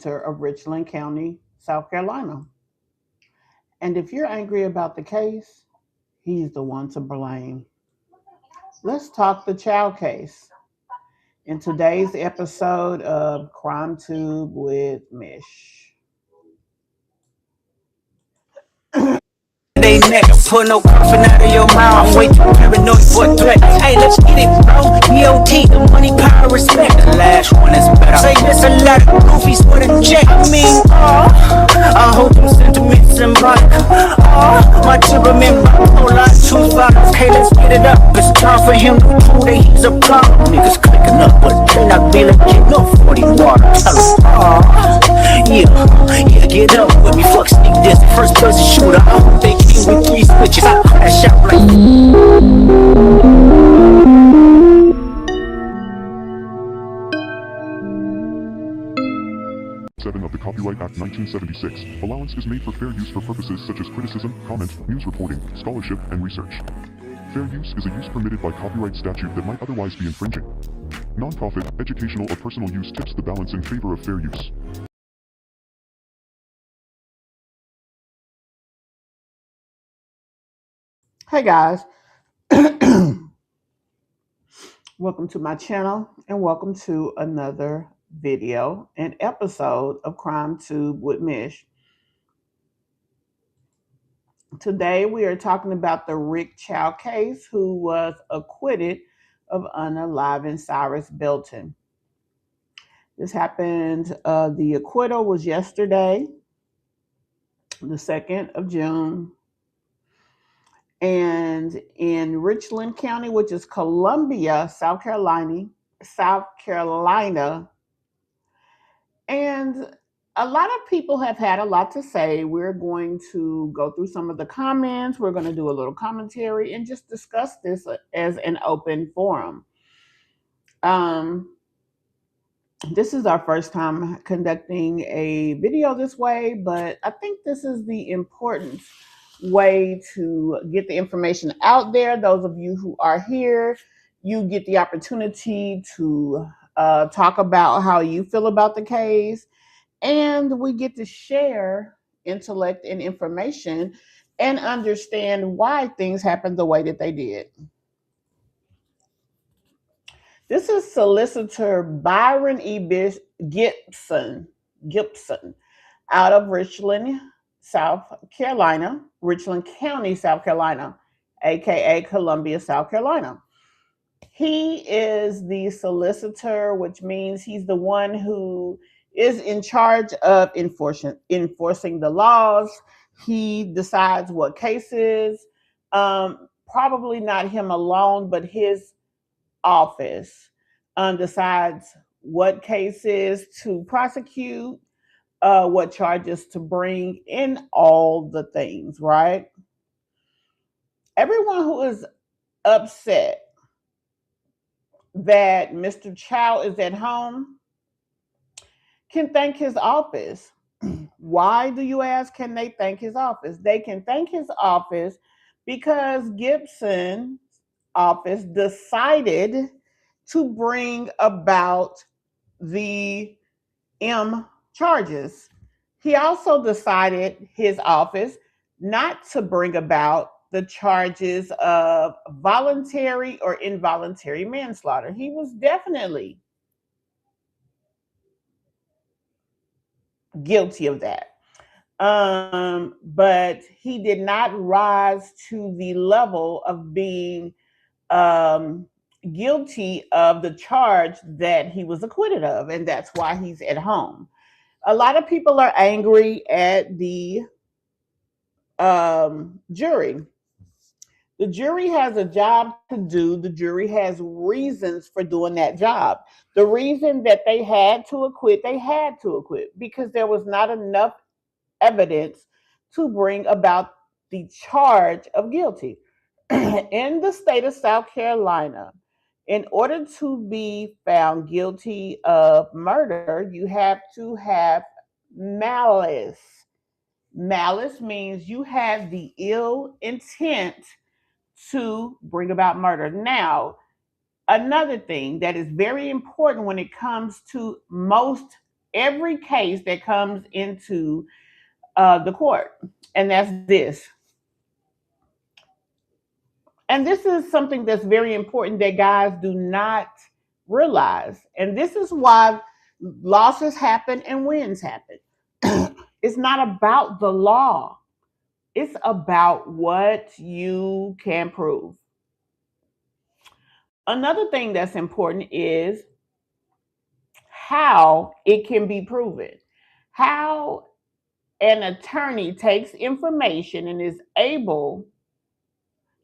solicitor of Richland County, South Carolina. And if you're angry about the case, he's the one to blame. Let's talk the Chow case in today's episode of Crime Tube with Mish. They neck, pull no coffin out of your mouth. I'm way too paranoid for a threat. Hey, let's get it, bro. DOT, the money, power, respect. The last one is better. Say this a lot of goofies for the check. I hold them sentiments symbolic. My temperament bipolar, two violence. Hey, let's get it up. It's time for him to prove that he's a problem. Niggas clicking up, but they not be like getting up 40 water. Tell him, yeah, get up with me. Fuck sneak this, first person shooter. I hope they came with 3 switches. I crash out like. Of the Copyright Act 1976, allowance is made for fair use for purposes such as criticism, comment, news reporting, scholarship, and research. Fair use is a use permitted by copyright statute that might otherwise be infringing. Non-profit, educational, or personal use tips the balance in favor of fair use. Hey guys, welcome to my channel and welcome to another video and episode of Crime Tube with Mish. Today we are talking about the Rick Chow case, who was acquitted of unaliving Cyrus Belton. This happened, the acquittal was yesterday, the 2nd of June. And in Richland County, which is Columbia, South Carolina. And a lot of people have had a lot to say. We're going to go through some of the comments. We're going to do a little commentary and just discuss this as an open forum. This is our first time conducting a video this way, but I think this is the important way to get the information out there. Those of you who are here, you get the opportunity to talk about how you feel about the case, and we get to share intellect and information and understand why things happened the way that they did. This is Solicitor Byron E. Gibson out of Richland, South Carolina, Richland County, South Carolina, aka Columbia, South Carolina. He is the solicitor, which means he's the one who is in charge of enforcing the laws. He decides what cases, probably not him alone, but his office decides what cases to prosecute, what charges to bring, in all the things, right? Everyone who is upset that Mr. Chow is at home can thank his office. Why, do you ask, can they thank his office? They can thank his office because Gibson's office decided to bring about the M charges. He also decided, his office, not to bring about the charges of voluntary or involuntary manslaughter. He was definitely guilty of that. But he did not rise to the level of being guilty of the charge that he was acquitted of, and that's why he's at home. A lot of people are angry at the jury. The jury has a job to do. The jury has reasons for doing that job. The reason that they had to acquit because there was not enough evidence to bring about the charge of guilty. In the state of South Carolina, in order to be found guilty of murder, you have to have malice. Malice means you have the ill intent to bring about murder. Now, another thing that is very important when it comes to most every case that comes into the court, and that's this. And this is something that's very important that guys do not realize. And this is why losses happen and wins happen. It's not about the law, it's about what you can prove. Another thing that's important is how it can be proven. How an attorney takes information and is able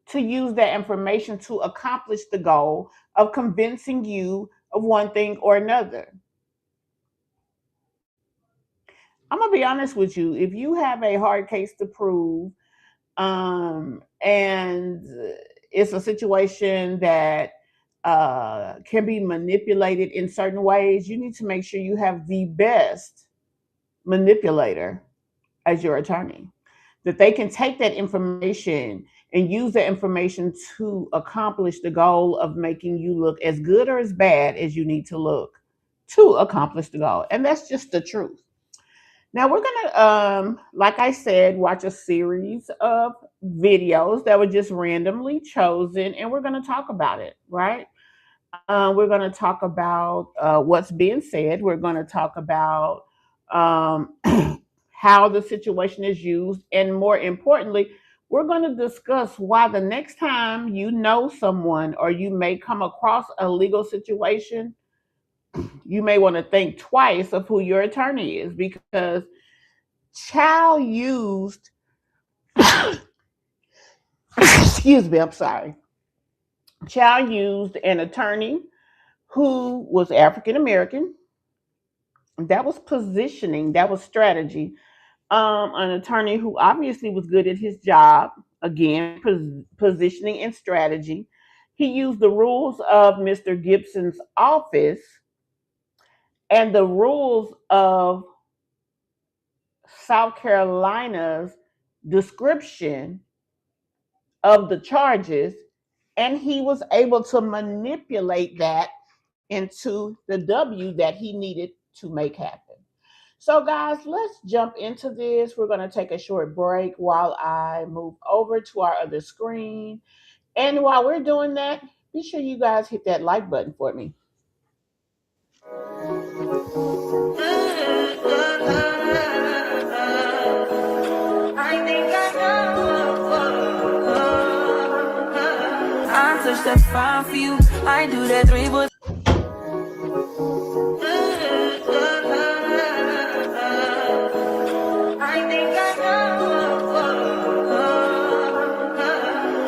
to use that information to accomplish the goal of convincing you of one thing or another. I'm gonna be honest with you. If you have a hard case to prove, and it's a situation that can be manipulated in certain ways, you need to make sure you have the best manipulator as your attorney. That they can take that information and use that information to accomplish the goal of making you look as good or as bad as you need to look to accomplish the goal. And that's just the truth. Now we're gonna, like I said, watch a series of videos that were just randomly chosen, and we're gonna talk about it, right? We're gonna talk about what's being said. We're gonna talk about um, how the situation is used, and more importantly, we're gonna discuss why the next time you know someone or you may come across a legal situation, you may want to think twice of who your attorney is because Chow used, excuse me, I'm sorry. Chow used an attorney who was African American. That was positioning, that was strategy. An attorney who obviously was good at his job, again, positioning and strategy. He used the rules of Mr. Gibson's office and the rules of South Carolina's description of the charges, and he was able to manipulate that into the W that he needed to make happen. So, guys, let's jump into this. We're going to take a short break while I move over to our other screen. And while we're doing that, be sure you guys hit that like button for me. I think I know. I touch that fine for you. I do that three, but I think I know.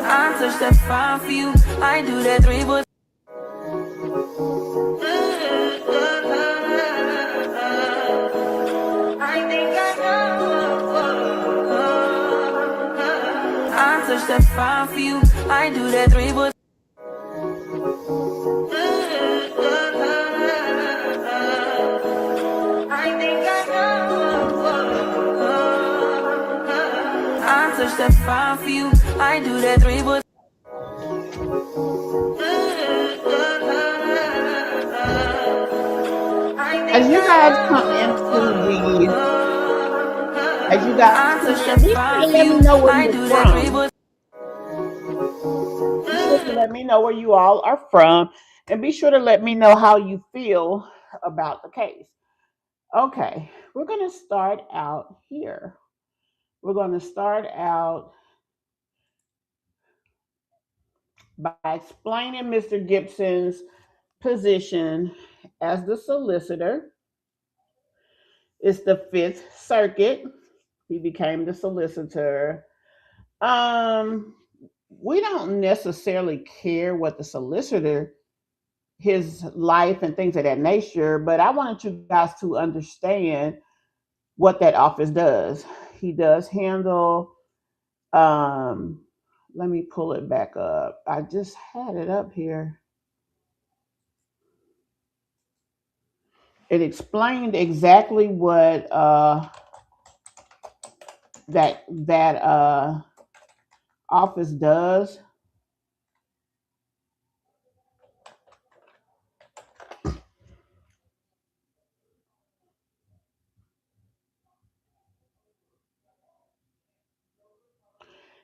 I touch that fine for you. I do that three, but I think I know. I touch that fine for you. I do that three, but I think I know. I touch that fine for you. I do that three, but as you guys come into the, as you guys come in, be sure to let me know where you're from. Be sure to let me know where you all are from, and be sure to let me know how you feel about the case. Okay, we're going to start out here. We're going to start out by explaining Mr. Gibson's position as the solicitor. It's the Fifth Circuit. He became the solicitor. Um, we don't necessarily care what the solicitor, his life and things of that nature, but I wanted you guys to understand what that office does. He does handle, um, let me pull it back up. I just had it up here. It explained exactly what that office does.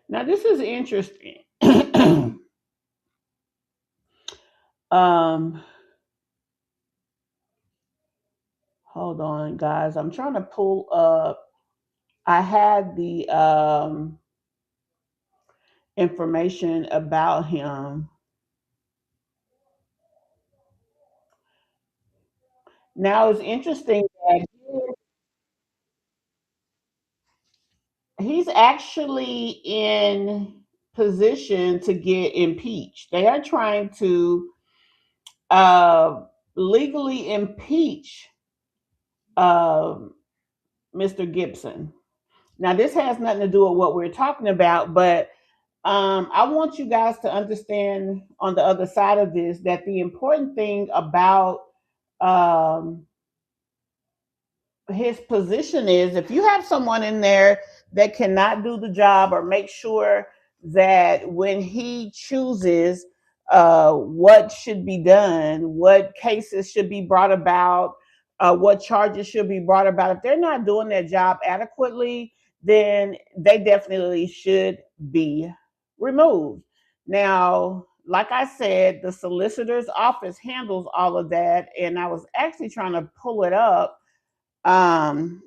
Now this is interesting. um, hold on, guys. I'm trying to pull up. I had the information about him. Now it's interesting that he's actually in position to get impeached. They are trying to uh, legally impeach um Mr. Gibson. Now, this has nothing to do with what we're talking about, but I want you guys to understand on the other side of this that the important thing about um, his position is if you have someone in there that cannot do the job or make sure that when he chooses what should be done, what cases should be brought about, what charges should be brought about, if they're not doing their job adequately, then they definitely should be removed. Now, like I said, the solicitor's office handles all of that, and I was actually trying to pull it up, um,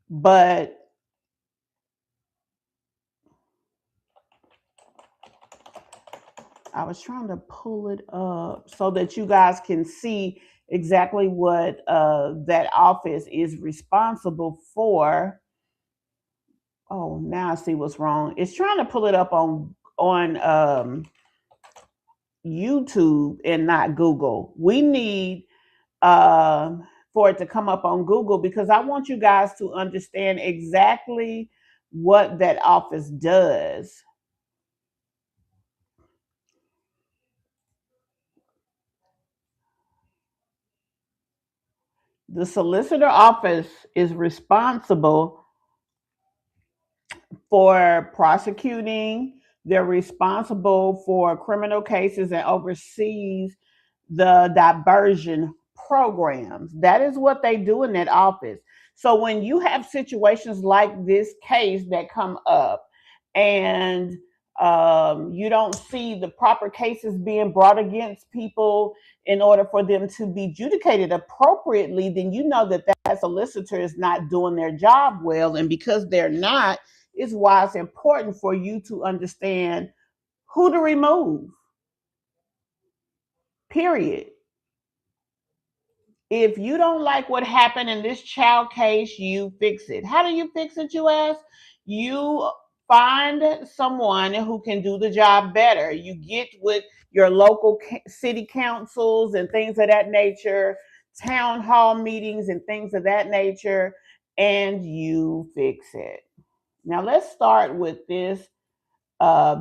but I was trying to pull it up so that you guys can see exactly what that office is responsible for. Oh, now I see what's wrong. It's trying to pull it up on YouTube and not Google. We need for it to come up on Google because I want you guys to understand exactly what that office does. The solicitor office is responsible for prosecuting, they're responsible for criminal cases and oversees the diversion programs. That is what they do in that office. So when you have situations like this case that come up and you don't see the proper cases being brought against people in order for them to be adjudicated appropriately, then you know that that solicitor is not doing their job well. And because they're not, is why it's important for you to understand who to remove, period. If you don't like what happened in this child case, you fix it. How do you fix it, you ask? You find someone who can do the job better. You get with your local city councils and things of that nature, town hall meetings and things of that nature, and you fix it. Now, let's start with this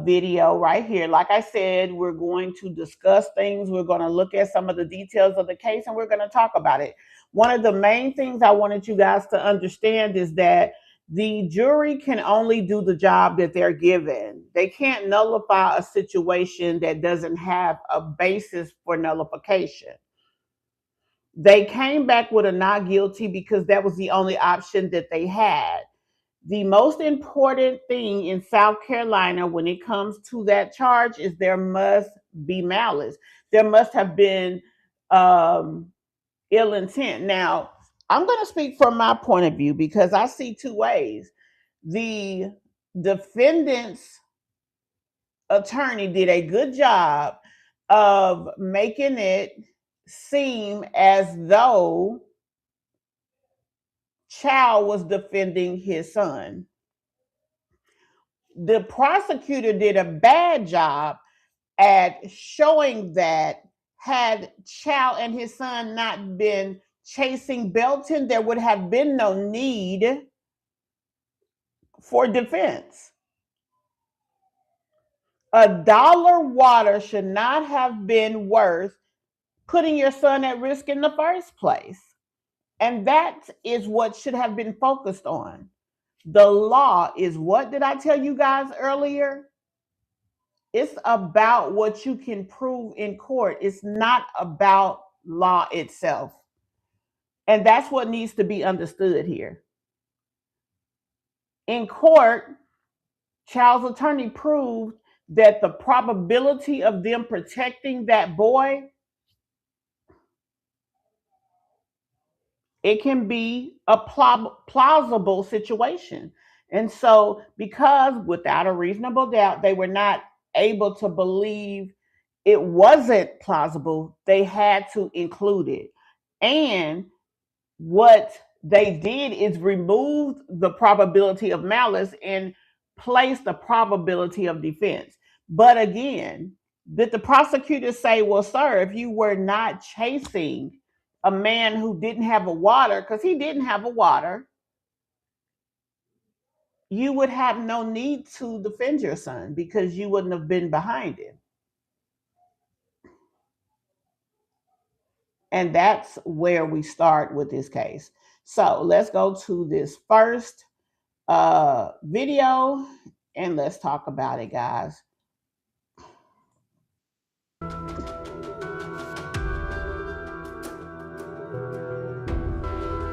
video right here. Like I said, we're going to discuss things. We're going to look at some of the details of the case and we're going to talk about it. One of the main things I wanted you guys to understand is that the jury can only do the job that they're given. They can't nullify a situation that doesn't have a basis for nullification. They came back with a not guilty because that was the only option that they had. The most important thing in South Carolina when it comes to that charge is there must be malice. There must have been um, ill intent. Now, I'm going to speak from my point of view because I see two ways. The defendant's attorney did a good job of making it seem as though Chow was defending his son. The prosecutor did a bad job at showing that had Chow and his son not been chasing Belton, there would have been no need for defense. A dollar water should not have been worth putting your son at risk in the first place. And that is what should have been focused on. The law is what did I tell you guys earlier? It's about what you can prove in court. It's not about law itself. And that's what needs to be understood here. In court, Child's attorney proved that the probability of them protecting that boy, it can be a plausible situation. And so, because without a reasonable doubt, they were not able to believe it wasn't plausible, they had to include it. And what they did is remove the probability of malice and place the probability of defense. But again, did the prosecutor say, well, sir, if you were not chasing a man who didn't have a water, because he didn't have a water, you would have no need to defend your son because you wouldn't have been behind him. And that's where we start with this case. So let's go to this first video and let's talk about it, guys.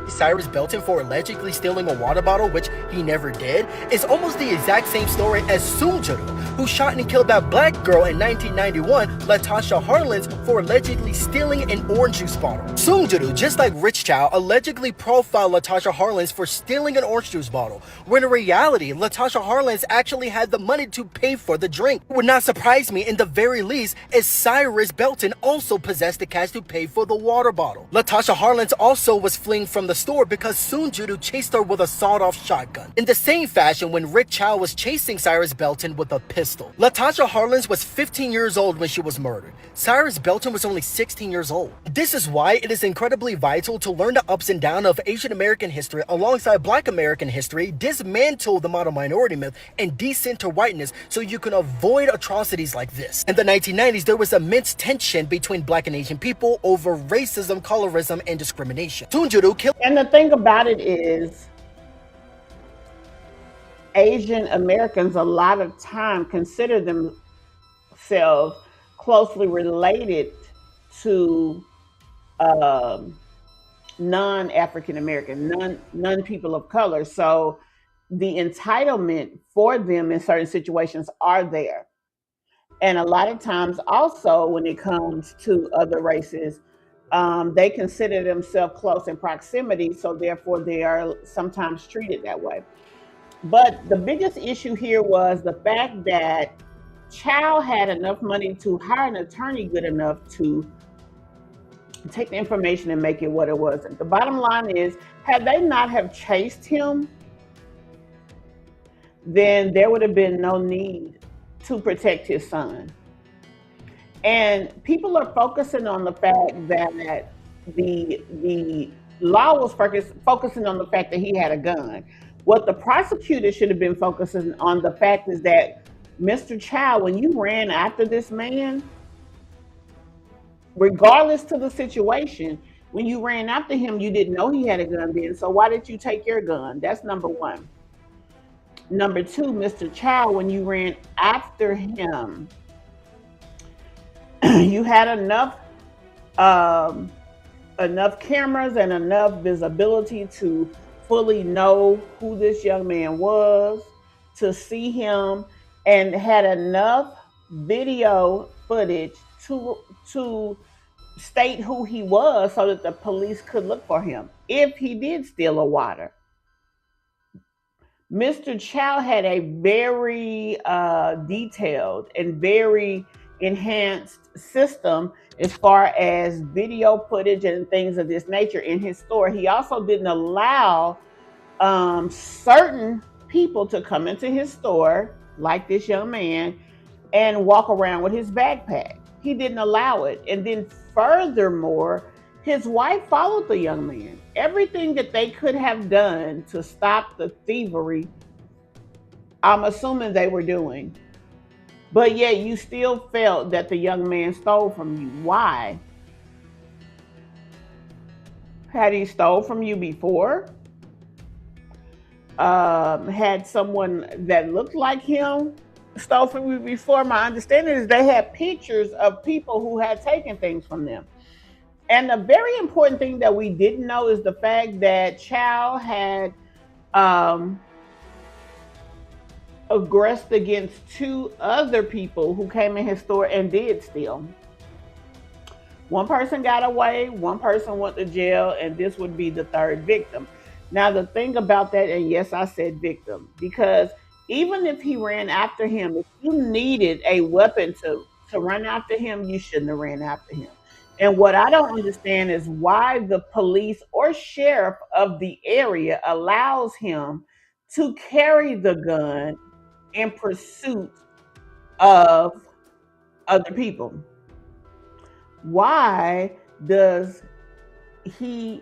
Cyrus Belton for allegedly stealing a water bottle, which he never did, is almost the exact same story as Soonjuru, who shot and killed that black girl in 1991, Latasha Harlins, for allegedly stealing an orange juice bottle. Soonjuru, just like Rick Chow, allegedly profiled Latasha Harlins for stealing an orange juice bottle, when in reality, Latasha Harlins actually had the money to pay for the drink. It would not surprise me in the very least if Cyrus Belton also possessed the cash to pay for the water bottle. Latasha Harlins also was fleeing from the store because Soonjuru chased her with a sawed-off shotgun. In the same fashion when Rick Chow was chasing Cyrus Belton with a pistol. Latasha Harlins was 15 years old when she was murdered. Cyrus Belton was only 16 years old. This is why it is incredibly vital to learn the ups and downs of Asian American history alongside Black American history, dismantle the model minority myth, and decenter whiteness so you can avoid atrocities like this. In the 1990s, there was immense tension between Black and Asian people over racism, colorism, and discrimination. Soonjuru killed. And the thing about it is, Asian Americans a lot of time consider themselves closely related to non-African American, non people of color. So the entitlement for them in certain situations are there. And a lot of times also when it comes to other races, they consider themselves close in proximity, so therefore they are sometimes treated that way. But the biggest issue here was the fact that Chow had enough money to hire an attorney good enough to take the information and make it what it was. The bottom line is, had they not have chased him, then there would have been no need to protect his son. And people are focusing on the fact that the law was focusing on the fact that he had a gun. What the prosecutor should have been focusing on the fact is that Mr. Chow, when you ran after this man, regardless to the situation, when you ran after him, you didn't know he had a gun then. So why did you take your gun? That's number one. Number two, Mr. Chow, when you ran after him, you had enough cameras and enough visibility to fully know who this young man was, to see him, and had enough video footage to state who he was so that the police could look for him if he did steal a water. Mr. Chow had a very detailed and very enhanced system as far as video footage and things of this nature in his store. He also didn't allow certain people to come into his store, like this young man, and walk around with his backpack. He didn't allow it. And then furthermore, his wife followed the young man. Everything that they could have done to stop the thievery, I'm assuming they were doing. But yet you still felt that the young man stole from you. Why? Had he stole from you before? Had someone that looked like him stole from you before? My understanding is they had pictures of people who had taken things from them. And the very important thing that we didn't know is the fact that Chow had aggressed against two other people who came in his store and did steal. One person got away, one person went to jail, and this would be the third victim. Now, the thing about that, and yes, I said victim, because even if he ran after him, if you needed a weapon to run after him, you shouldn't have ran after him. And what I don't understand is why the police or sheriff of the area allows him to carry the gun in pursuit of other people. Why does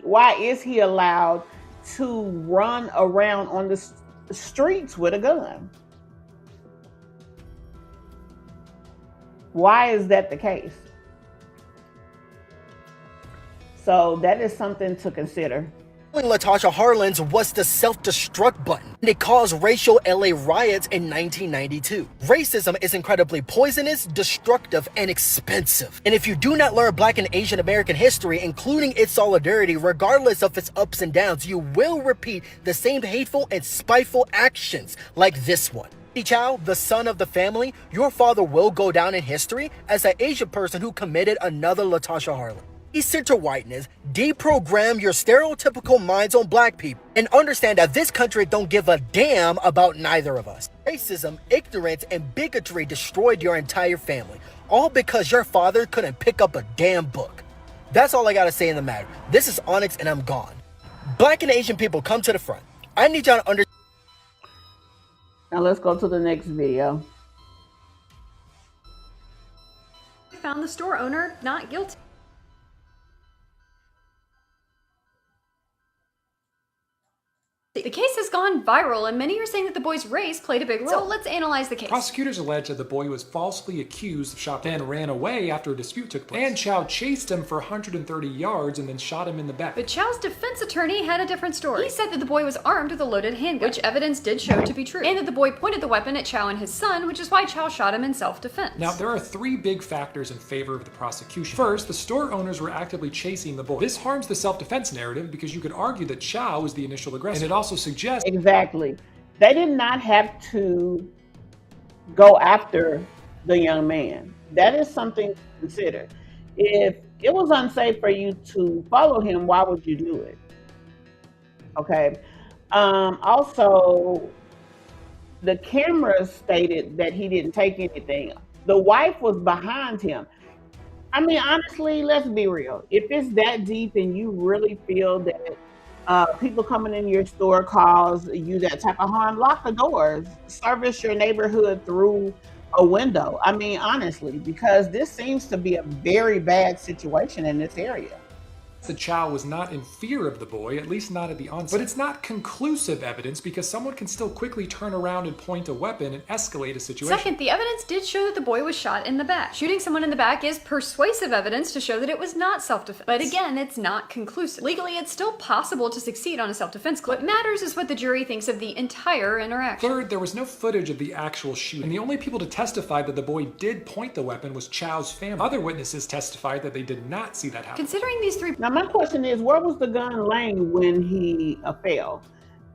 why is he allowed to run around on the streets with a gun? Why is that the case? So that is something to consider. Latasha Harlan's was the self-destruct button, and it caused racial LA riots in 1992. Racism is incredibly poisonous, destructive, and expensive. And if you do not learn Black and Asian American history, including its solidarity, regardless of its ups and downs, you will repeat the same hateful and spiteful actions like this one. Rick Chow, the son of the family, your father will go down in history as an Asian person who committed another Latasha Harlan. Center whiteness, deprogram your stereotypical minds on Black people, and understand that this country don't give a damn about neither of us. Racism, ignorance, and bigotry destroyed your entire family, all because your father couldn't pick up a damn book. That's all I gotta say in the matter. This is Onyx and I'm gone. Black and Asian people, come to the front. I need y'all to understand. Now let's go to the next video. Found the store owner not guilty. The case has gone viral, and many are saying that the boy's race played a big role. So let's analyze the case. Prosecutors allege that the boy was falsely accused of shot, then ran away after a dispute took place. And Chow chased him for 130 yards and then shot him in the back. But Chow's defense attorney had a different story. He said that the boy was armed with a loaded handgun, which evidence did show to be true, and that the boy pointed the weapon at Chow and his son, which is why Chow shot him in self-defense. Now, there are three big factors in favor of the prosecution. First, the store owners were actively chasing the boy. This harms the self-defense narrative because you could argue that Chow was the initial aggressor. And it also suggests Exactly. They did not have to go after the young man. That is something to consider. If it was unsafe for you to follow him, why would you do it? Okay. Also, the camera stated that he didn't take anything. The wife was behind him. I mean, honestly, let's be real. If it's that deep and you really feel that people coming in your store cause you that type of harm, lock the doors, service your neighborhood through a window. I mean, honestly, because this seems to be a very bad situation in this area. that Chow was not in fear of the boy, at least not at the onset. But it's not conclusive evidence because someone can still quickly turn around and point a weapon and escalate a situation. Second, the evidence did show that the boy was shot in the back. Shooting someone in the back is persuasive evidence to show that it was not self-defense. But again, it's not conclusive. Legally, it's still possible to succeed on a self-defense claim. What matters is what the jury thinks of the entire interaction. Third, there was no footage of the actual shooting, and the only people to testify that the boy did point the weapon was Chow's family. Other witnesses testified that they did not see that happen. Considering these three... Now, my question is, where was the gun laying when he fell?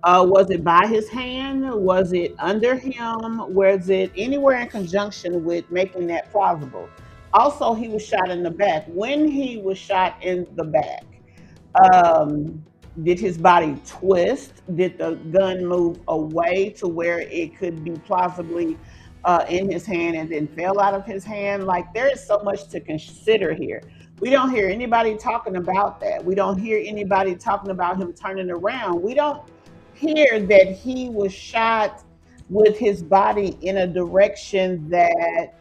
Was it by his hand? Was it under him? Was it anywhere in conjunction with making that plausible? Also, he was shot in the back. When he was shot in the back, did his body twist? Did the gun move away to where it could be plausibly in his hand and then fell out of his hand? Like, there is so much to consider here. We don't hear anybody talking about that. We don't hear anybody talking about him turning around. We don't hear that he was shot with his body in a direction that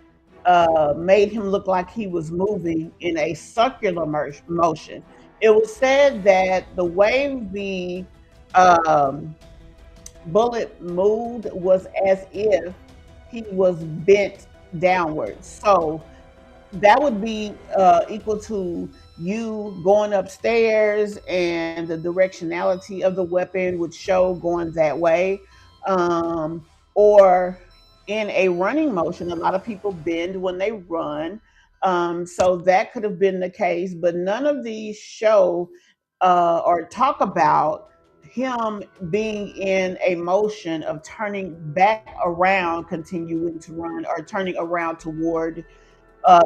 made him look like he was moving in a circular motion. It was said that the way the bullet moved was as if he was bent downwards. So that would be equal to you going upstairs and the directionality of the weapon would show going that way. Or in a running motion, a lot of people bend when they run. So that could have been the case, but none of these show or talk about him being in a motion of turning back around, continuing to run, or turning around toward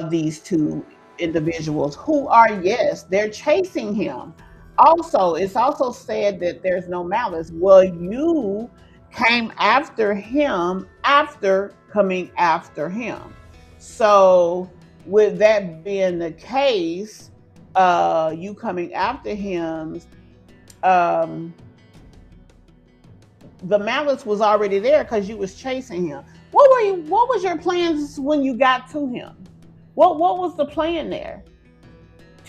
these two individuals who are, yes, they're chasing him. Also, it's also said that there's no malice. Well, you came after him after coming after him. So, with that being the case, you coming after him, um, the malice was already there because you was chasing him. What was your plans when you got to him? What was the plan there?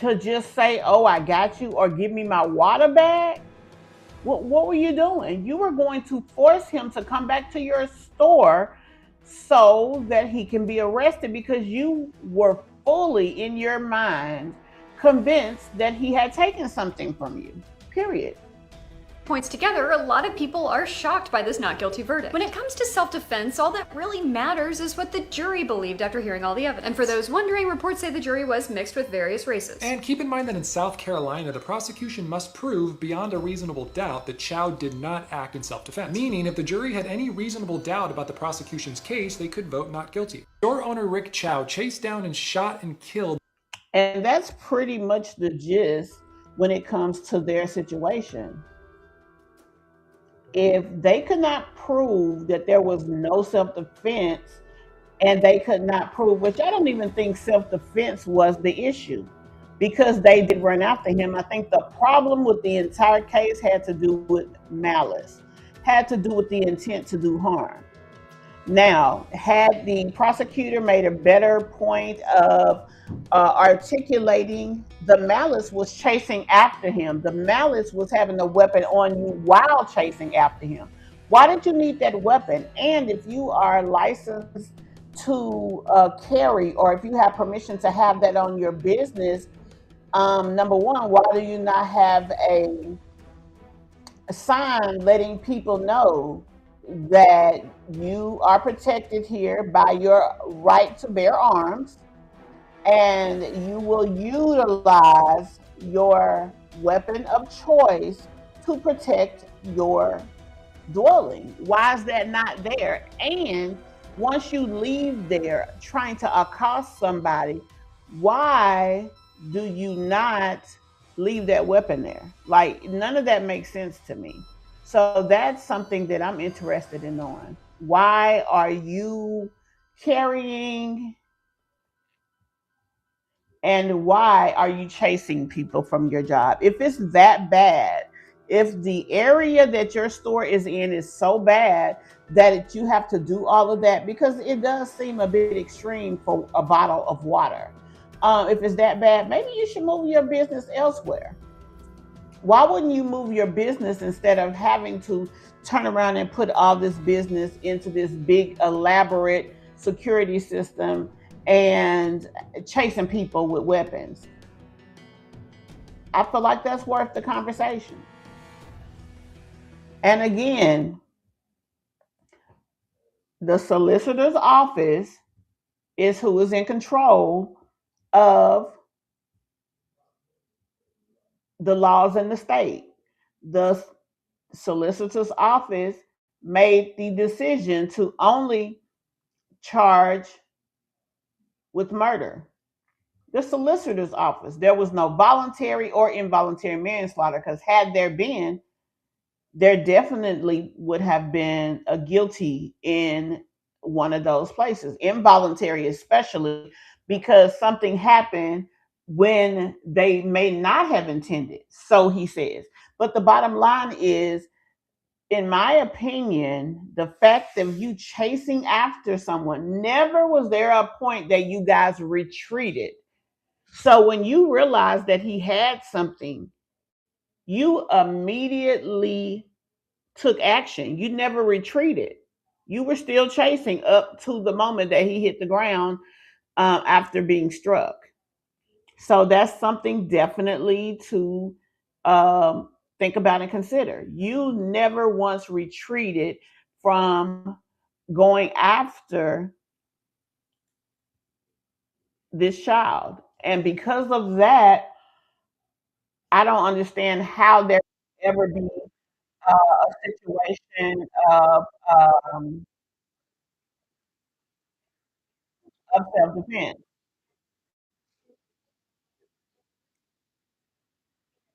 To just say, "Oh, I got you," or "Give me my water back"? What were you doing? You were going to force him to come back to your store so that he can be arrested because you were fully in your mind convinced that he had taken something from you. Period. Points together, a lot of people are shocked by this not guilty verdict. When it comes to self-defense, all that really matters is what the jury believed after hearing all the evidence. And for those wondering, reports say the jury was mixed with various races. And keep in mind that in South Carolina, the prosecution must prove beyond a reasonable doubt that Chow did not act in self-defense. Meaning, if the jury had any reasonable doubt about the prosecution's case, they could vote not guilty. Store owner Rick Chow chased down and shot and killed. And that's pretty much the gist when it comes to their situation. If they could not prove that there was no self defense, and they could not prove, which I don't even think self defense was the issue because they did run after him. I think the problem with the entire case had to do with malice, had to do with the intent to do harm. Now, had the prosecutor made a better point of articulating, the malice was chasing after him. The malice was having the weapon on you while chasing after him. Why did you need that weapon? And if you are licensed to carry, or if you have permission to have that on your business, number one, why do you not have a sign letting people know that you are protected here by your right to bear arms and you will utilize your weapon of choice to protect your dwelling? Why is that not there? And once you leave there trying to accost somebody, why do you not leave that weapon there? Like, none of that makes sense to me. So that's something that I'm interested in knowing. Why are you carrying, and why are you chasing people from your job? If it's that bad, if the area that your store is in is so bad that you have to do all of that, because it does seem a bit extreme for a bottle of water. If it's that bad, maybe you should move your business elsewhere. Why wouldn't you move your business instead of having to turn around and put all this business into this big elaborate security system and chasing people with weapons? I feel like that's worth the conversation. And again, the solicitor's office is who is in control of the laws in the state. The solicitor's office made the decision to only charge with murder. The solicitor's office. There was no voluntary or involuntary manslaughter, because had there been, there definitely would have been a guilty in one of those places. Involuntary, especially because something happened when they may not have intended. So he says. But the bottom line is, in my opinion, the fact of you chasing after someone, never was there a point that you guys retreated. So when you realized that he had something, you immediately took action. You never retreated. You were still chasing up to the moment that he hit the ground after being struck. So that's something definitely to think about and consider. You never once retreated from going after this child. And because of that, I don't understand how there could ever be a situation um, of self-defense.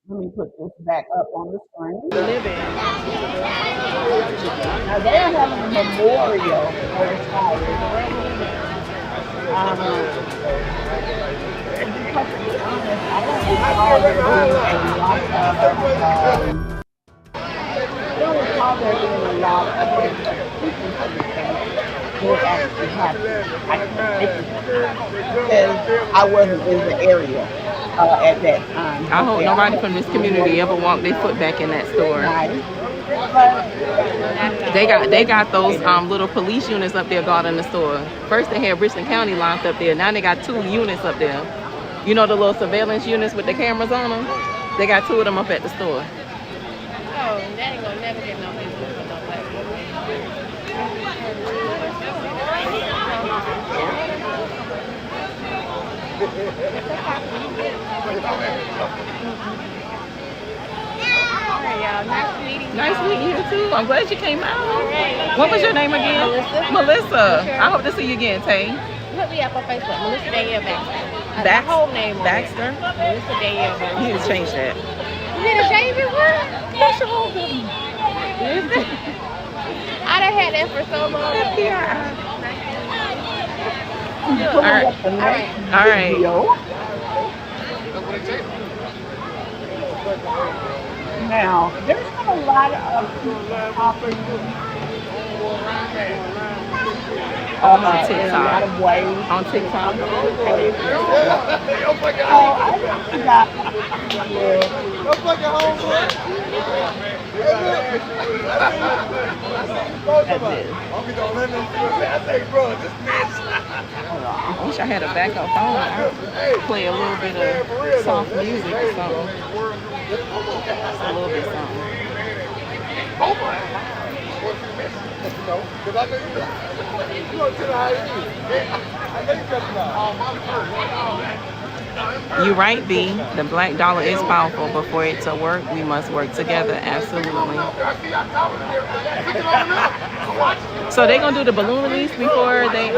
Let me put this back up on the screen. Now they are having a memorial for Cyrus. To be perfectly honest, I don't recall there being a lot I don't recall there being a lot of prosecutions in the case what actually happened. I can't say for sure because I wasn't in the area at that time. I hope Okay, I nobody have from this this community memorial ever walked their foot back in that store. nice, but They got those investigators. little police units up there guarding the store. First they had Richland County locked up there. Now they got 2 units up there. You know the little surveillance units with the cameras on them? They got 2 of them up at the store. Nice meeting you too. I'm glad you came out. What was your name again? Melissa. I hope to see you again, Tay. Look me up on Facebook, Melissa Danielle Baxter. My Bax- whole name on Baxter? it. Melissa Danielle Baxter. You need to change that. You need to change it, what? Yes, you will. I done had that for so long. All right. All right. Video. Now, there's been a lot of people talking On in a lot TikTok. of ways. On TikTok. Okay. So I actually got at this. I wish I had a backup phone. I'd play a little bit of soft music or something. Just a little bit something. You right, B. The black dollar is powerful, but for it to work, we must work together. Absolutely. So they gonna do the balloon release before they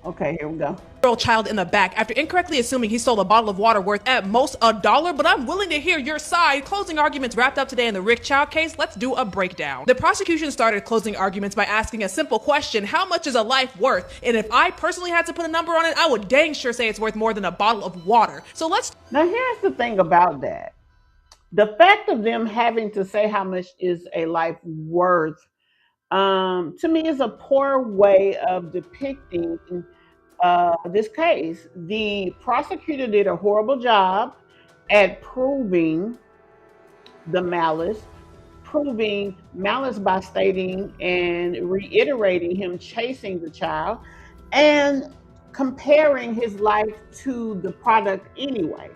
Okay, here we go. Child in the back after incorrectly assuming he stole a bottle of water worth at most $1, but I'm willing to hear your side. Closing arguments wrapped up today in the Rick Chow case. Let's do a breakdown. The prosecution started closing arguments by asking a simple question: how much is a life worth? And if I personally had to put a number on it, I would dang sure say it's worth more than a bottle of water. So let's. Now, here's the thing about that. The fact of them having to say how much is a life worth, to me, is a poor way of depicting this case. The prosecutor did a horrible job at proving the malice, proving malice by stating and reiterating him chasing the child and comparing his life to the product anyway.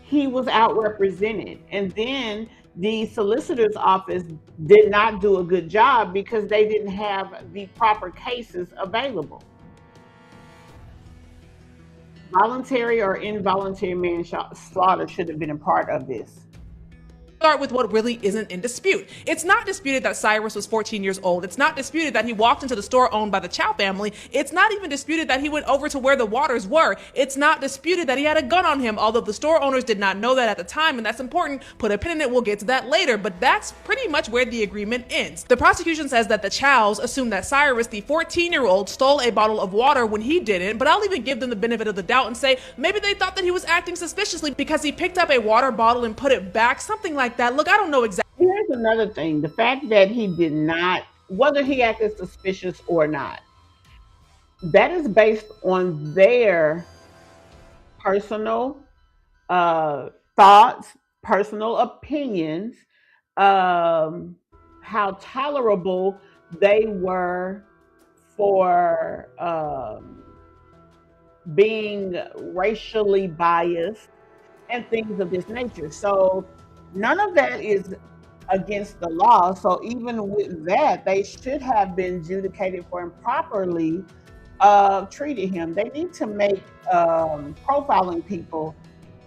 He was outrepresented. And then the solicitor's office did not do a good job because they didn't have the proper cases available. Voluntary or involuntary manslaughter should have been a part of this. Start with what really isn't in dispute. It's not disputed that Cyrus was 14 years old. It's not disputed that he walked into the store owned by the Chow family. It's not even disputed that he went over to where the waters were. It's not disputed that he had a gun on him, although the store owners did not know that at the time, and that's important. Put a pin in it, we'll get to that later, but that's pretty much where the agreement ends. The prosecution says that the Chows assumed that Cyrus, the 14-year-old, stole a bottle of water when he didn't, but I'll even give them the benefit of the doubt and say maybe they thought that he was acting suspiciously because he picked up a water bottle and put it back, something like that. Look, I don't know exactly. Here's another thing: the fact that he did not, whether he acted suspicious or not, that is based on their personal thoughts, personal opinions, how tolerable they were for being racially biased and things of this nature. So none of that is against the law. So even with that, they should have been adjudicated for improperly treated him. They need to make profiling people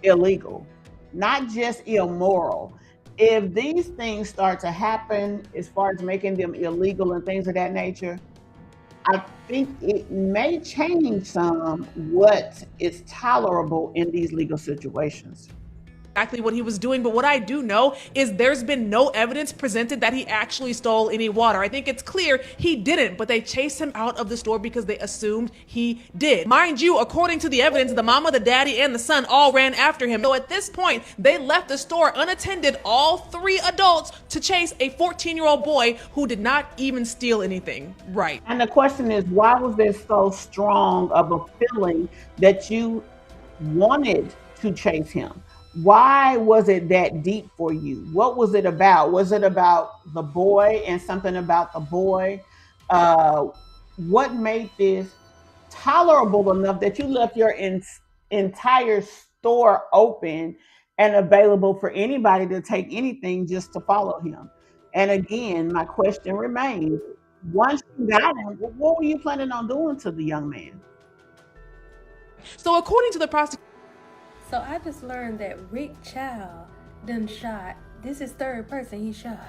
illegal, not just immoral. If these things start to happen, as far as making them illegal and things of that nature, I think it may change some what is tolerable in these legal situations. Exactly what he was doing, but what I do know is there's been no evidence presented that he actually stole any water. I think it's clear he didn't, but they chased him out of the store because they assumed he did. Mind you, according to the evidence, the mama, the daddy, and the son all ran after him. So at this point, they left the store unattended, all three adults, to chase a 14-year-old boy who did not even steal anything. Right. And the question is, why was there so strong of a feeling that you wanted to chase him? Why was it that deep for you? What was it about? Was it about the boy and something about the boy? Uh, what made this tolerable enough that you left your entire store open and available for anybody to take anything just to follow him? And again, my question remains, once you got him, what were you planning on doing to the young man? So according to the prosecution, So I just learned that Rick Chow done shot. This is third person he shot.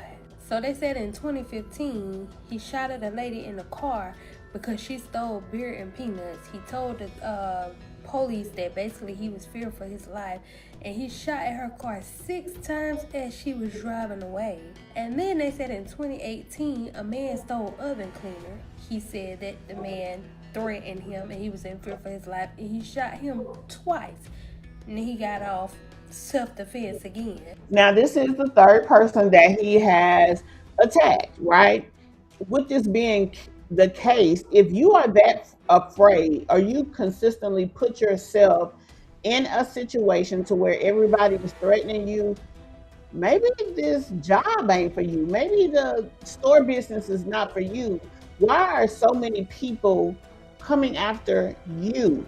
So they said in 2015 he shot at a lady in the car because she stole beer and peanuts. He told the police that basically he was fearing for his life, and he shot at her car 6 times as she was driving away. And then they said in 2018 a man stole oven cleaner. He said that the man threatened him and he was in fear for his life, and he shot him twice. And he got off self-defense again. Now, this is the third person that he has attacked, right? With this being the case, if you are that afraid or you consistently put yourself in a situation to where everybody is threatening you, maybe this job ain't for you. Maybe the store business is not for you. Why are so many people coming after you?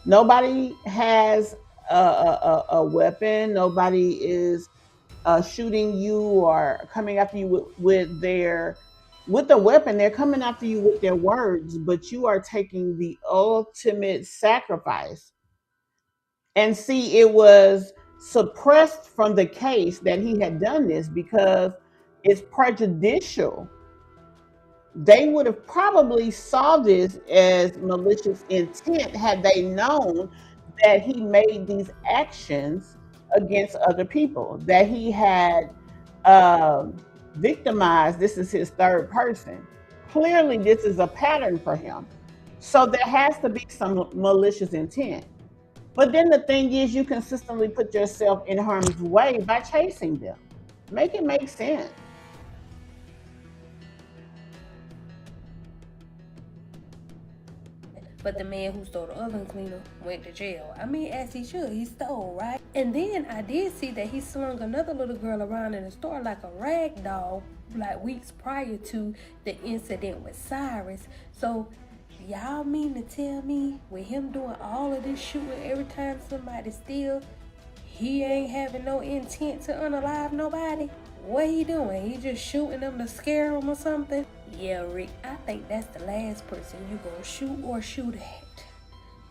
Nobody has a weapon. Nobody is shooting you or coming after you with a weapon. They're coming after you with their words, but you are taking the ultimate sacrifice. And see, it was suppressed from the case that he had done this because it's prejudicial. They would have probably saw this as malicious intent had they known that he made these actions against other people, that he had um, victimized. This is his third person. Clearly, this is a pattern for him. So there has to be some malicious intent. But then the thing is, you consistently put yourself in harm's way by chasing them. Make it make sense. But the man who stole the oven cleaner went to jail. I mean, as he should. He stole, right? And then I did see that he slung another little girl around in the store like a rag doll, like weeks prior to the incident with Cyrus. So y'all mean to tell me with him doing all of this shooting every time somebody steals, he ain't having no intent to unalive nobody? What he doing? He just shooting them to scare them or something? Yeah, Rick, I think that's the last person you gonna shoot or shoot at.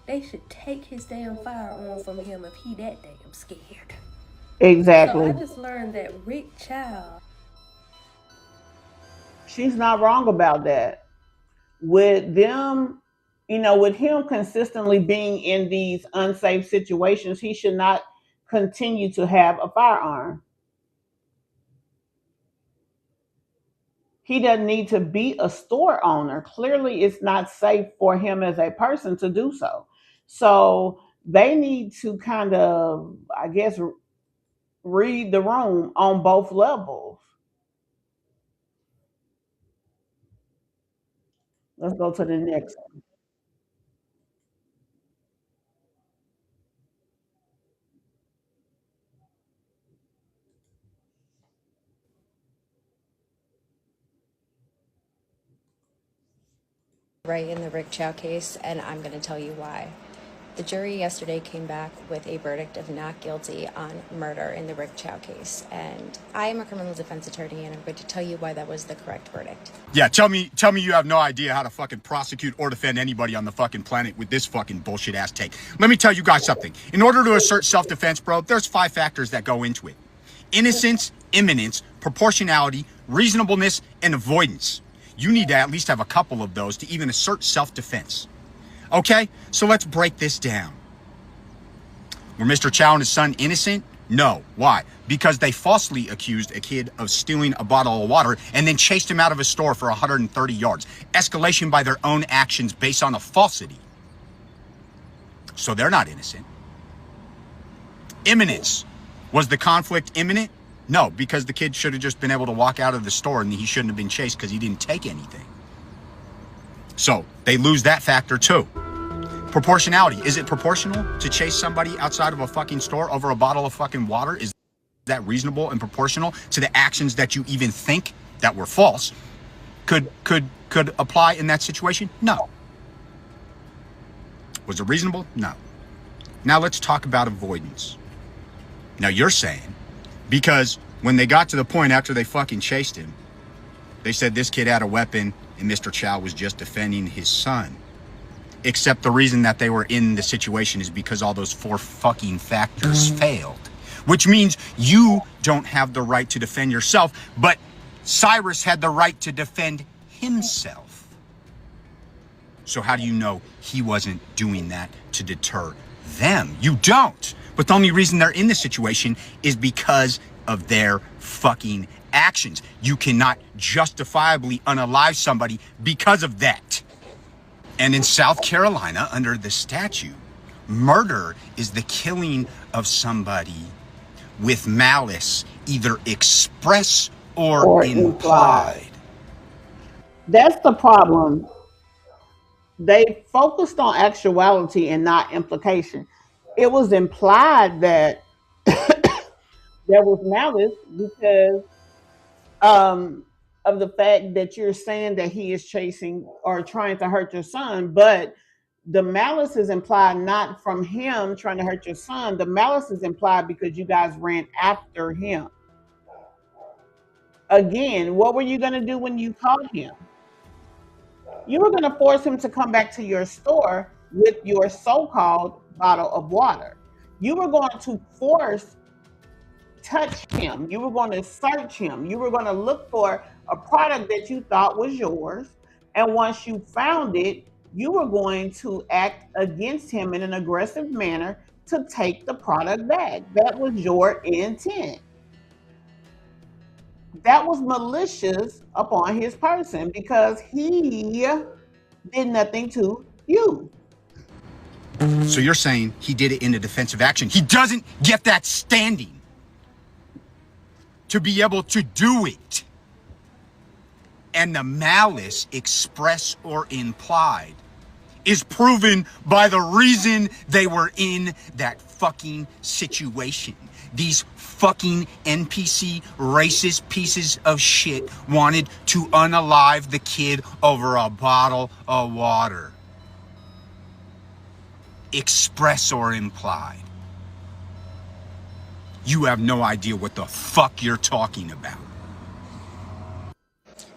They should take his damn firearm from him if he that damn scared. Exactly. So I just learned that Rick Chow. She's not wrong about that. With them, with him consistently being in these unsafe situations, he should not continue to have a firearm. He doesn't need to be a store owner. Clearly, it's not safe for him as a person to do so. So they need to kind of, I guess, read the room on both levels. Let's go to the next one. Right in the Rick Chow case, and I'm going to tell you why. The jury yesterday came back with a verdict of not guilty on murder in the Rick Chow case. And I am a criminal defense attorney, and I'm going to tell you why that was the correct verdict. Yeah, tell me you have no idea how to fucking prosecute or defend anybody on the fucking planet with this fucking bullshit ass take. Let me tell you guys something. In order to assert self-defense, bro, there's 5 factors that go into it. Innocence, imminence, proportionality, reasonableness, and avoidance. You need to at least have a couple of those to even assert self-defense. Okay, so let's break this down. Were Mr. Chow and his son innocent? No. Why? Because they falsely accused a kid of stealing a bottle of water and then chased him out of a store for 130 yards. Escalation by their own actions based on a falsity. So they're not innocent. Imminence. Was the conflict imminent? No, because the kid should have just been able to walk out of the store and he shouldn't have been chased because he didn't take anything. So they lose that factor too. Proportionality. Is it proportional to chase somebody outside of a fucking store over a bottle of fucking water? Is that reasonable and proportional to the actions that you even think that were false could apply in that situation? No. Was it reasonable? No. Now let's talk about avoidance. Now you're saying, because when they got to the point after they fucking chased him, they said this kid had a weapon and Mr. Chow was just defending his son. Except the reason that they were in the situation is because all those 4 fucking factors failed. Which means you don't have the right to defend yourself, but Cyrus had the right to defend himself. So how do you know he wasn't doing that to deter them? You don't. But the only reason they're in this situation is because of their fucking actions. You cannot justifiably unalive somebody because of that. And in South Carolina, under the statute, murder is the killing of somebody with malice, either express or implied. That's the problem. They focused on actuality and not implication. It was implied that there was malice because of the fact that you're saying that he is chasing or trying to hurt your son, but the malice is implied not from him trying to hurt your son. The malice is implied because you guys ran after him. Again, what were you going to do when you caught him? You were going to force him to come back to your store with your so-called bottle of water. You were going to touch him. You were going to search him. You were going to look for a product that you thought was yours. And once you found it, you were going to act against him in an aggressive manner to take the product back. That was your intent. That was malicious upon his person because he did nothing to you. So you're saying he did it in a defensive action. He doesn't get that standing to be able to do it. And the malice, express or implied, is proven by the reason they were in that fucking situation. These fucking NPC racist pieces of shit wanted to unalive the kid over a bottle of water. Express or implied. You have no idea what the fuck you're talking about.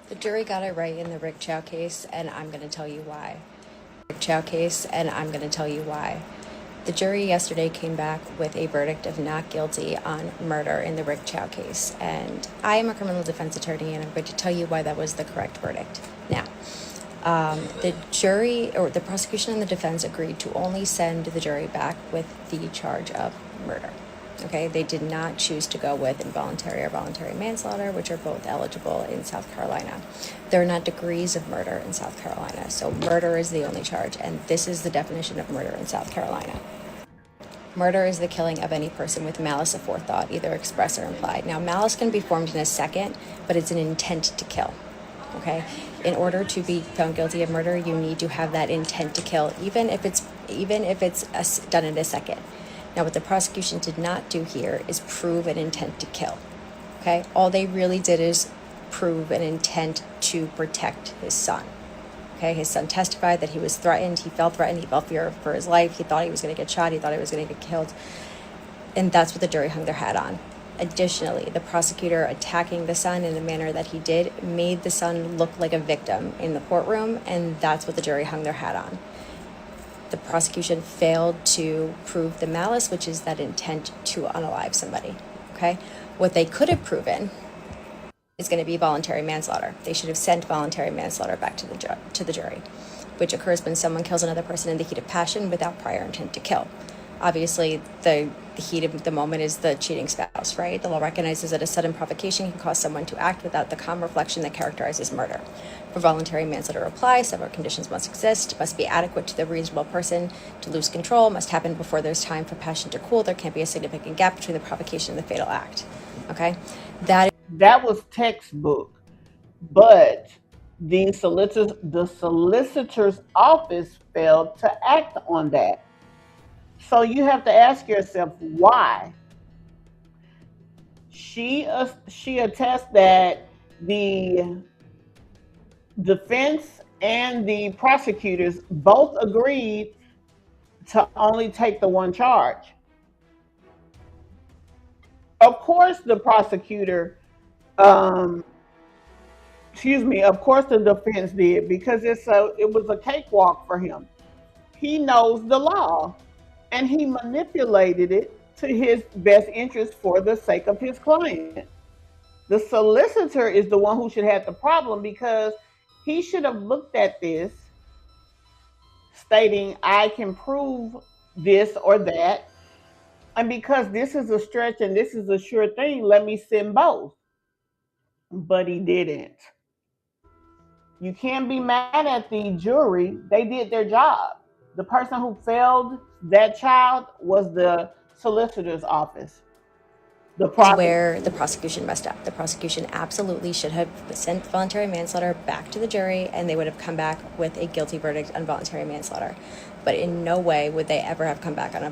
The jury got it right in the Rick Chow case, and I'm going to tell you why. Rick Chow case, and I'm going to tell you why. The jury yesterday came back with a verdict of not guilty on murder in the Rick Chow case, and I am a criminal defense attorney, and I'm going to tell you why that was the correct verdict. Now, the jury, or the prosecution and the defense, agreed to only send the jury back with the charge of murder. Okay, they did not choose to go with involuntary or voluntary manslaughter, which are both eligible in South Carolina. There are not degrees of murder in South Carolina, so murder is the only charge, and this is the definition of murder in South Carolina. Murder is the killing of any person with malice aforethought, either express or implied. Now, malice can be formed in a second, but it's an intent to kill. Okay, in order to be found guilty of murder, you need to have that intent to kill, even if it's done in a second. Now, what the prosecution did not do here is prove an intent to kill. Okay, all they really did is prove an intent to protect his son. Okay, his son testified that he was threatened, he felt fear for his life, he thought he was going to get shot, he thought he was going to get killed. And that's what the jury hung their hat on. Additionally, the prosecutor attacking the son in the manner that he did made the son look like a victim in the courtroom, and that's what the jury hung their hat on. The prosecution failed to prove the malice, which is that intent to unalive somebody. Okay, what they could have proven is going to be voluntary manslaughter. They should have sent voluntary manslaughter back to the jury, which occurs when someone kills another person in the heat of passion without prior intent to kill. Obviously, the heat of the moment is the cheating spouse, right? The law recognizes that a sudden provocation can cause someone to act without the calm reflection that characterizes murder. For voluntary manslaughter to apply, several conditions must exist, must be adequate to the reasonable person to lose control, must happen before there's time for passion to cool, there can't be a significant gap between the provocation and the fatal act. Okay? That was textbook. But the solicitor's office failed to act on that. So you have to ask yourself why. She attests that the defense and the prosecutors both agreed to only take the one charge. Of course, the prosecutor, of course, the defense did, because it was a cakewalk for him. He knows the law, and he manipulated it to his best interest for the sake of his client. The solicitor is the one who should have the problem, because he should have looked at this stating, I can prove this or that, and because this is a stretch and this is a sure thing, let me send both. But he didn't. You can't be mad at the jury. They did their job. The person who failed that child was the solicitor's office. Where the prosecution messed up. The prosecution absolutely should have sent voluntary manslaughter back to the jury, and they would have come back with a guilty verdict on voluntary manslaughter. But in no way would they ever have come back on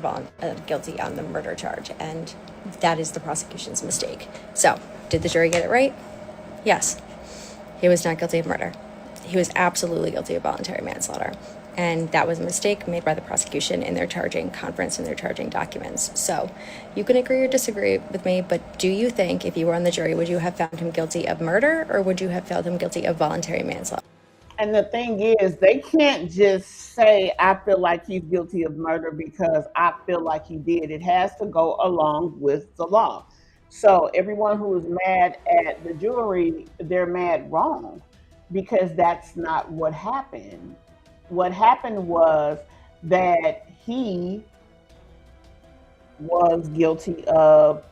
a guilty on the murder charge, and that is the prosecution's mistake. So, did the jury get it right? Yes. He was not guilty of murder. He was absolutely guilty of voluntary manslaughter. And that was a mistake made by the prosecution in their charging conference and their charging documents. So you can agree or disagree with me, but do you think if you were on the jury, would you have found him guilty of murder, or would you have found him guilty of voluntary manslaughter? And the thing is, they can't just say, I feel like he's guilty of murder because I feel like he did. It has to go along with the law. So everyone who is mad at the jury, they're mad wrong, because that's not what happened. What happened was that he was guilty of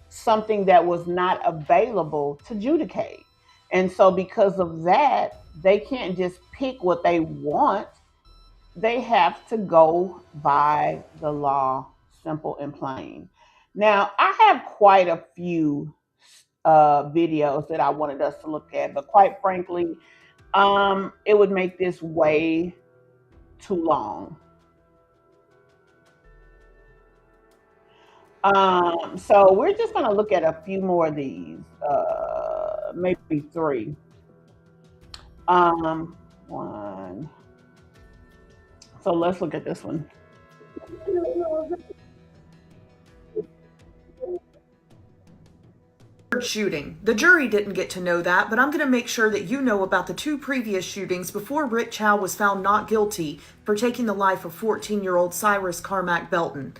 something that was not available to adjudicate. And so because of that, they can't just pick what they want. They have to go by the law, simple and plain. Now, I have quite a few videos that I wanted us to look at, but quite frankly, it would make this way too long. So we're just going to look at a few more of these, maybe three. One. So let's look at this one. Shooting. The jury didn't get to know that, but I'm going to make sure that you know about the two previous shootings before Rick Chow was found not guilty for taking the life of 14-year-old Cyrus Carmack Belton.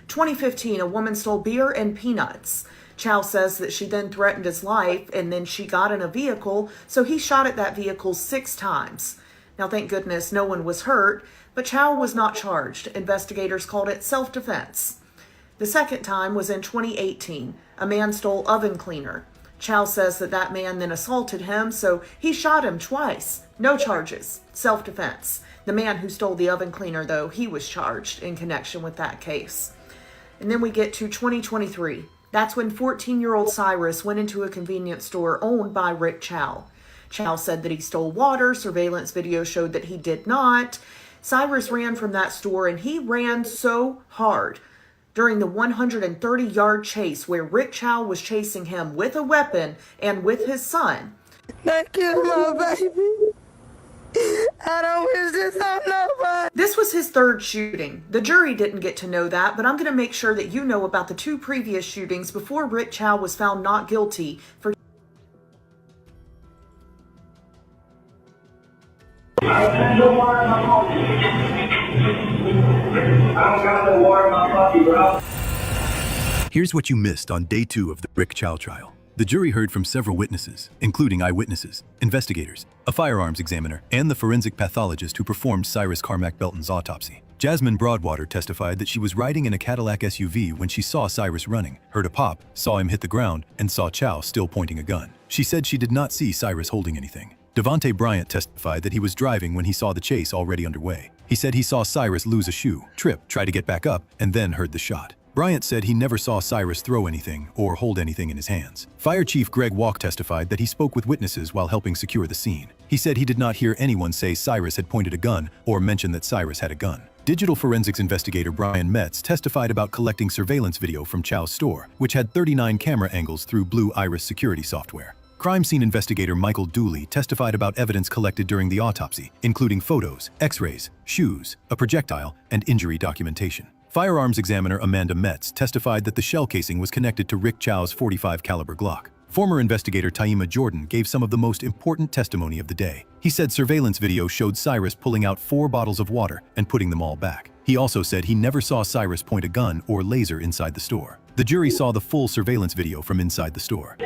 2015, a woman stole beer and peanuts. Chow says that she then threatened his life, and then she got in a vehicle, so he shot at that vehicle 6 times. Now, thank goodness no one was hurt, but Chow was not charged. Investigators called it self-defense. The second time was in 2018. A man stole oven cleaner. Chow says that that man then assaulted him, so he shot him twice. No charges. Self-defense. The man who stole the oven cleaner, though, he was charged in connection with that case. And then we get to 2023. That's when 14-year-old Cyrus went into a convenience store owned by Rick Chow. Chow said that he stole water. Surveillance video showed that he did not. Cyrus ran from that store, and he ran so hard during the 130-yard chase where Rick Chow was chasing him with a weapon and with his son. Not kill my baby. I don't wish this on nobody. This was his third shooting. The jury didn't get to know that, but I'm going to make sure that you know about the 2 previous shootings before Rick Chow was found not guilty for I don't got no water in my pocket, bro. Here's what you missed on day 2 of the Rick Chow trial. The jury heard from several witnesses, including eyewitnesses, investigators, a firearms examiner, and the forensic pathologist who performed Cyrus Carmack Belton's autopsy. Jasmine Broadwater testified that she was riding in a Cadillac SUV when she saw Cyrus running, heard a pop, saw him hit the ground, and saw Chow still pointing a gun. She said she did not see Cyrus holding anything. Devontae Bryant testified that he was driving when he saw the chase already underway. He said he saw Cyrus lose a shoe, trip, try to get back up, and then heard the shot. Bryant said he never saw Cyrus throw anything or hold anything in his hands. Fire Chief Greg Walk testified that he spoke with witnesses while helping secure the scene. He said he did not hear anyone say Cyrus had pointed a gun or mention that Cyrus had a gun. Digital forensics investigator Brian Metz testified about collecting surveillance video from Chow's store, which had 39 camera angles through Blue Iris security software. Crime scene investigator Michael Dooley testified about evidence collected during the autopsy, including photos, x-rays, shoes, a projectile, and injury documentation. Firearms examiner Amanda Metz testified that the shell casing was connected to Rick Chow's .45 caliber Glock. Former investigator Taima Jordan gave some of the most important testimony of the day. He said surveillance video showed Cyrus pulling out 4 bottles of water and putting them all back. He also said he never saw Cyrus point a gun or laser inside the store. The jury saw the full surveillance video from inside the store.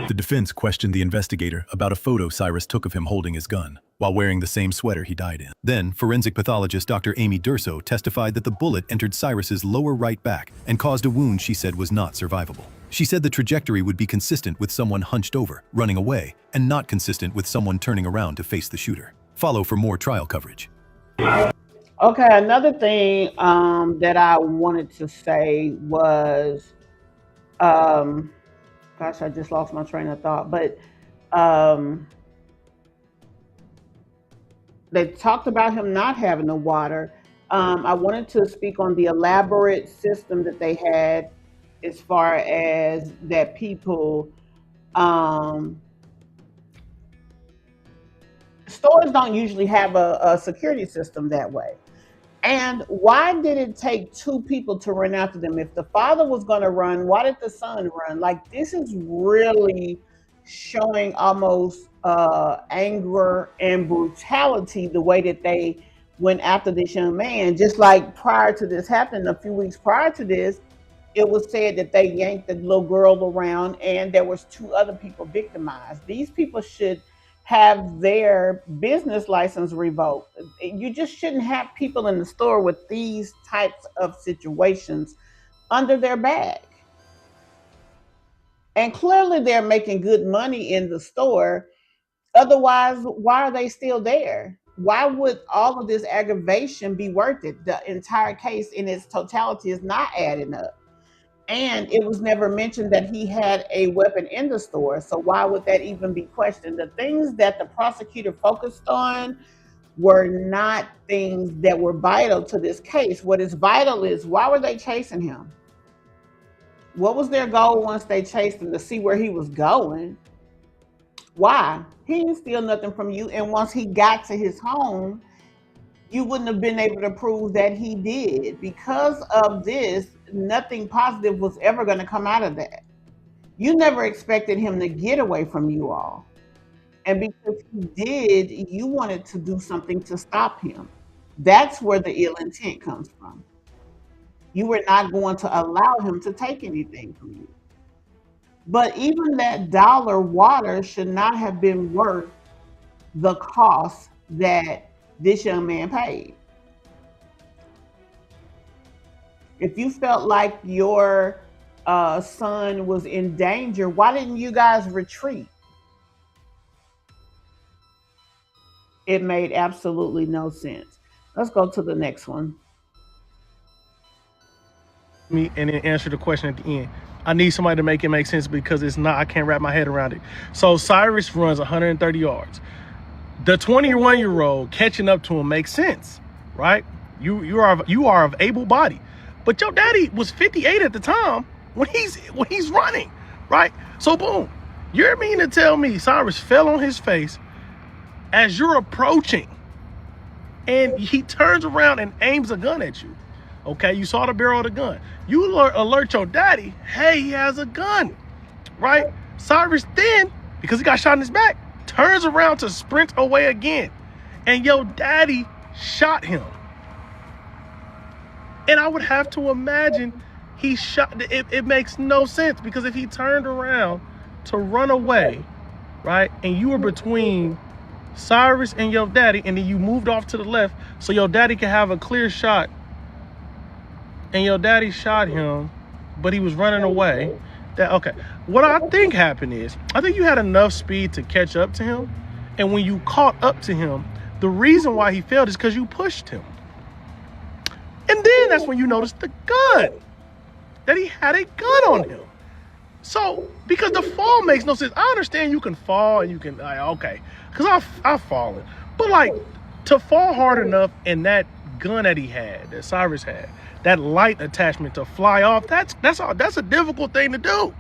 The defense questioned the investigator about a photo Cyrus took of him holding his gun, while wearing the same sweater he died in. Then, forensic pathologist Dr. Amy Durso testified that the bullet entered Cyrus's lower right back and caused a wound she said was not survivable. She said the trajectory would be consistent with someone hunched over, running away, and not consistent with someone turning around to face the shooter. Follow for more trial coverage. Okay, another thing that I wanted to say was, gosh, I just lost my train of thought, but they talked about him not having the water. I wanted to speak on the elaborate system that they had as far as that people, stores don't usually have a security system that way. And why did it take 2 people to run after them? If the father was going to run, why did the son run? Like, this is really showing almost anger and brutality, the way that they went after this young man. Just like prior to this happening, a few weeks prior to this, it was said that they yanked the little girl around and there was 2 other people victimized. These people should have their business license revoked. You just shouldn't have people in the store with these types of situations under their bag. And clearly they're making good money in the store. Otherwise, why are they still there? Why would all of this aggravation be worth it? The entire case in its totality is not adding up. And it was never mentioned that he had a weapon in the store. So why would that even be questioned? The things that the prosecutor focused on were not things that were vital to this case. What is vital is, why were they chasing him? What was their goal once they chased him? To see where he was going. Why? He didn't steal nothing from you. And once he got to his home, you wouldn't have been able to prove that he did. Because of this, nothing positive was ever going to come out of that. You never expected him to get away from you all. And because he did, you wanted to do something to stop him. That's where the ill intent comes from. You were not going to allow him to take anything from you. But even that dollar water should not have been worth the cost that this young man paid. If you felt like your son was in danger, why didn't you guys retreat? It made absolutely no sense. Let's go to the next one. Me and then answer the question at the end. I need somebody to make it make sense because it's not, I can't wrap my head around it. So Cyrus runs 130 yards. The 21-year-old catching up to him makes sense, right? You are of able body. But your daddy was 58 at the time when he's running, right? So boom. You're meaning to tell me Cyrus fell on his face as you're approaching and he turns around and aims a gun at you. Okay, you saw the barrel of the gun. You alert your daddy, hey, he has a gun, right? Cyrus then, because he got shot in his back, turns around to sprint away again. And your daddy shot him. And I would have to imagine he shot, it makes no sense because if he turned around to run away, right? And you were between Cyrus and your daddy and then you moved off to the left so your daddy could have a clear shot and your daddy shot him, but he was running away. Okay, what I think happened is, I think you had enough speed to catch up to him, and when you caught up to him, the reason why he failed is because you pushed him. And then that's when you noticed the gun, that he had a gun on him. So, because the fall makes no sense. I understand you can fall and you can, okay, because I've fallen. But like, to fall hard enough and that gun that he had, that Cyrus had, that light attachment to fly off, that's a difficult thing to do.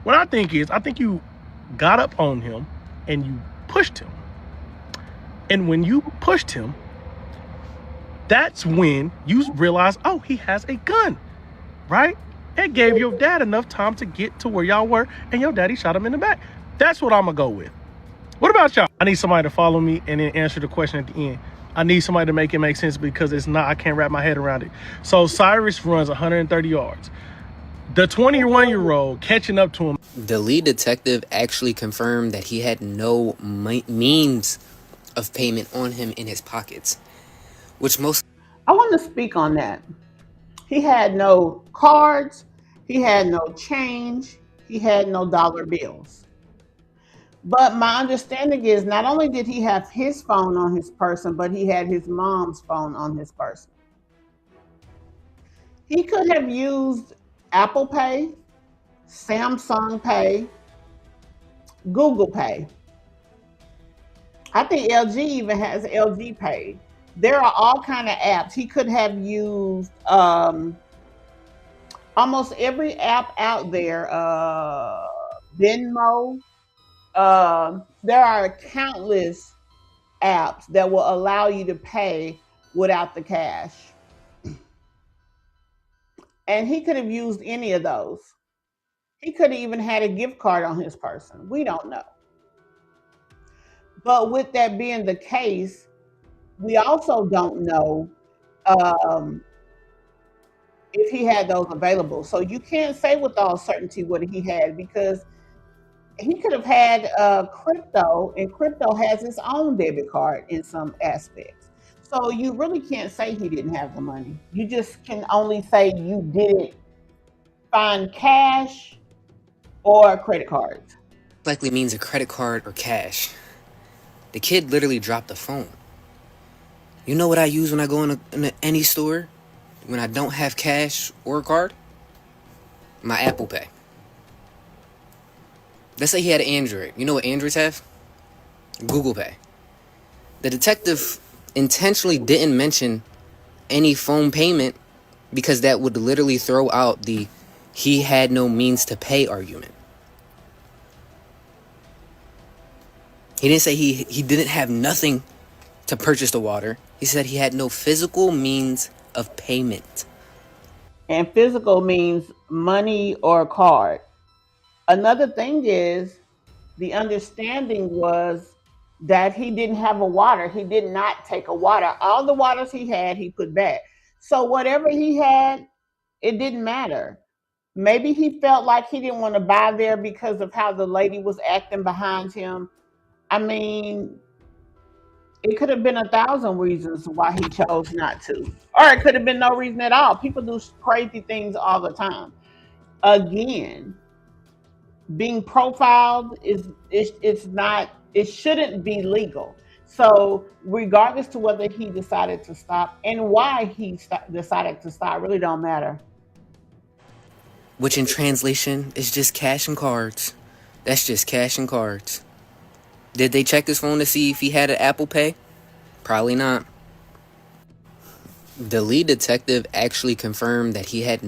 What I think you got up on him and you pushed him. And when you pushed him, that's when you realize, oh, he has a gun, right? It gave your dad enough time to get to where y'all were and your daddy shot him in the back. That's what I'm gonna go with. What about y'all? I need somebody to follow me and then answer the question at the end. I need somebody to make it make sense because it's not, I can't wrap my head around it. So Cyrus runs 130 yards. The 21-year-old catching up to him. The lead detective actually confirmed that he had no means of payment on him in his pockets, which most... I want to speak on that. He had no cards. He had no change. He had no dollar bills. But my understanding is not only did he have his phone on his person, but he had his mom's phone on his person. He could have used Apple Pay, Samsung Pay, Google Pay. I think LG even has LG Pay. There are all kind of apps. He could have used almost every app out there, Venmo. There are countless apps that will allow you to pay without the cash. And he could have used any of those. He could have even had a gift card on his person. We don't know. But with that being the case, we also don't know if he had those available. So you can't say with all certainty what he had because he could have had crypto, and crypto has its own debit card in some aspects. So you really can't say he didn't have the money. You just can only say you didn't find cash or credit cards. likely means a credit card or cash. The kid literally dropped the phone. You know what I use when I go in any store? When I don't have cash or a card? My Apple Pay. Let's say he had an Android. You know what Androids have? Google Pay. The detective intentionally didn't mention any phone payment because that would literally throw out the he had no means to pay argument. He didn't say he didn't have nothing to purchase the water. He said he had no physical means of payment. And physical means money or card. Another thing is the understanding was that he didn't have a water. He did not take a water. All the waters he had, he put back. So whatever he had, it didn't matter. Maybe he felt like he didn't want to buy there because of how the lady was acting behind him. I mean, it could have been 1,000 reasons why he chose not to, or it could have been no reason at all. People do crazy things all the time. Again, being profiled it's not, it shouldn't be legal. So regardless to whether he decided to stop and why decided to stop really don't matter. Which in translation is just cash and cards. That's just cash and cards. Did they check his phone to see if he had an Apple Pay? Probably not. The lead detective actually confirmed that he had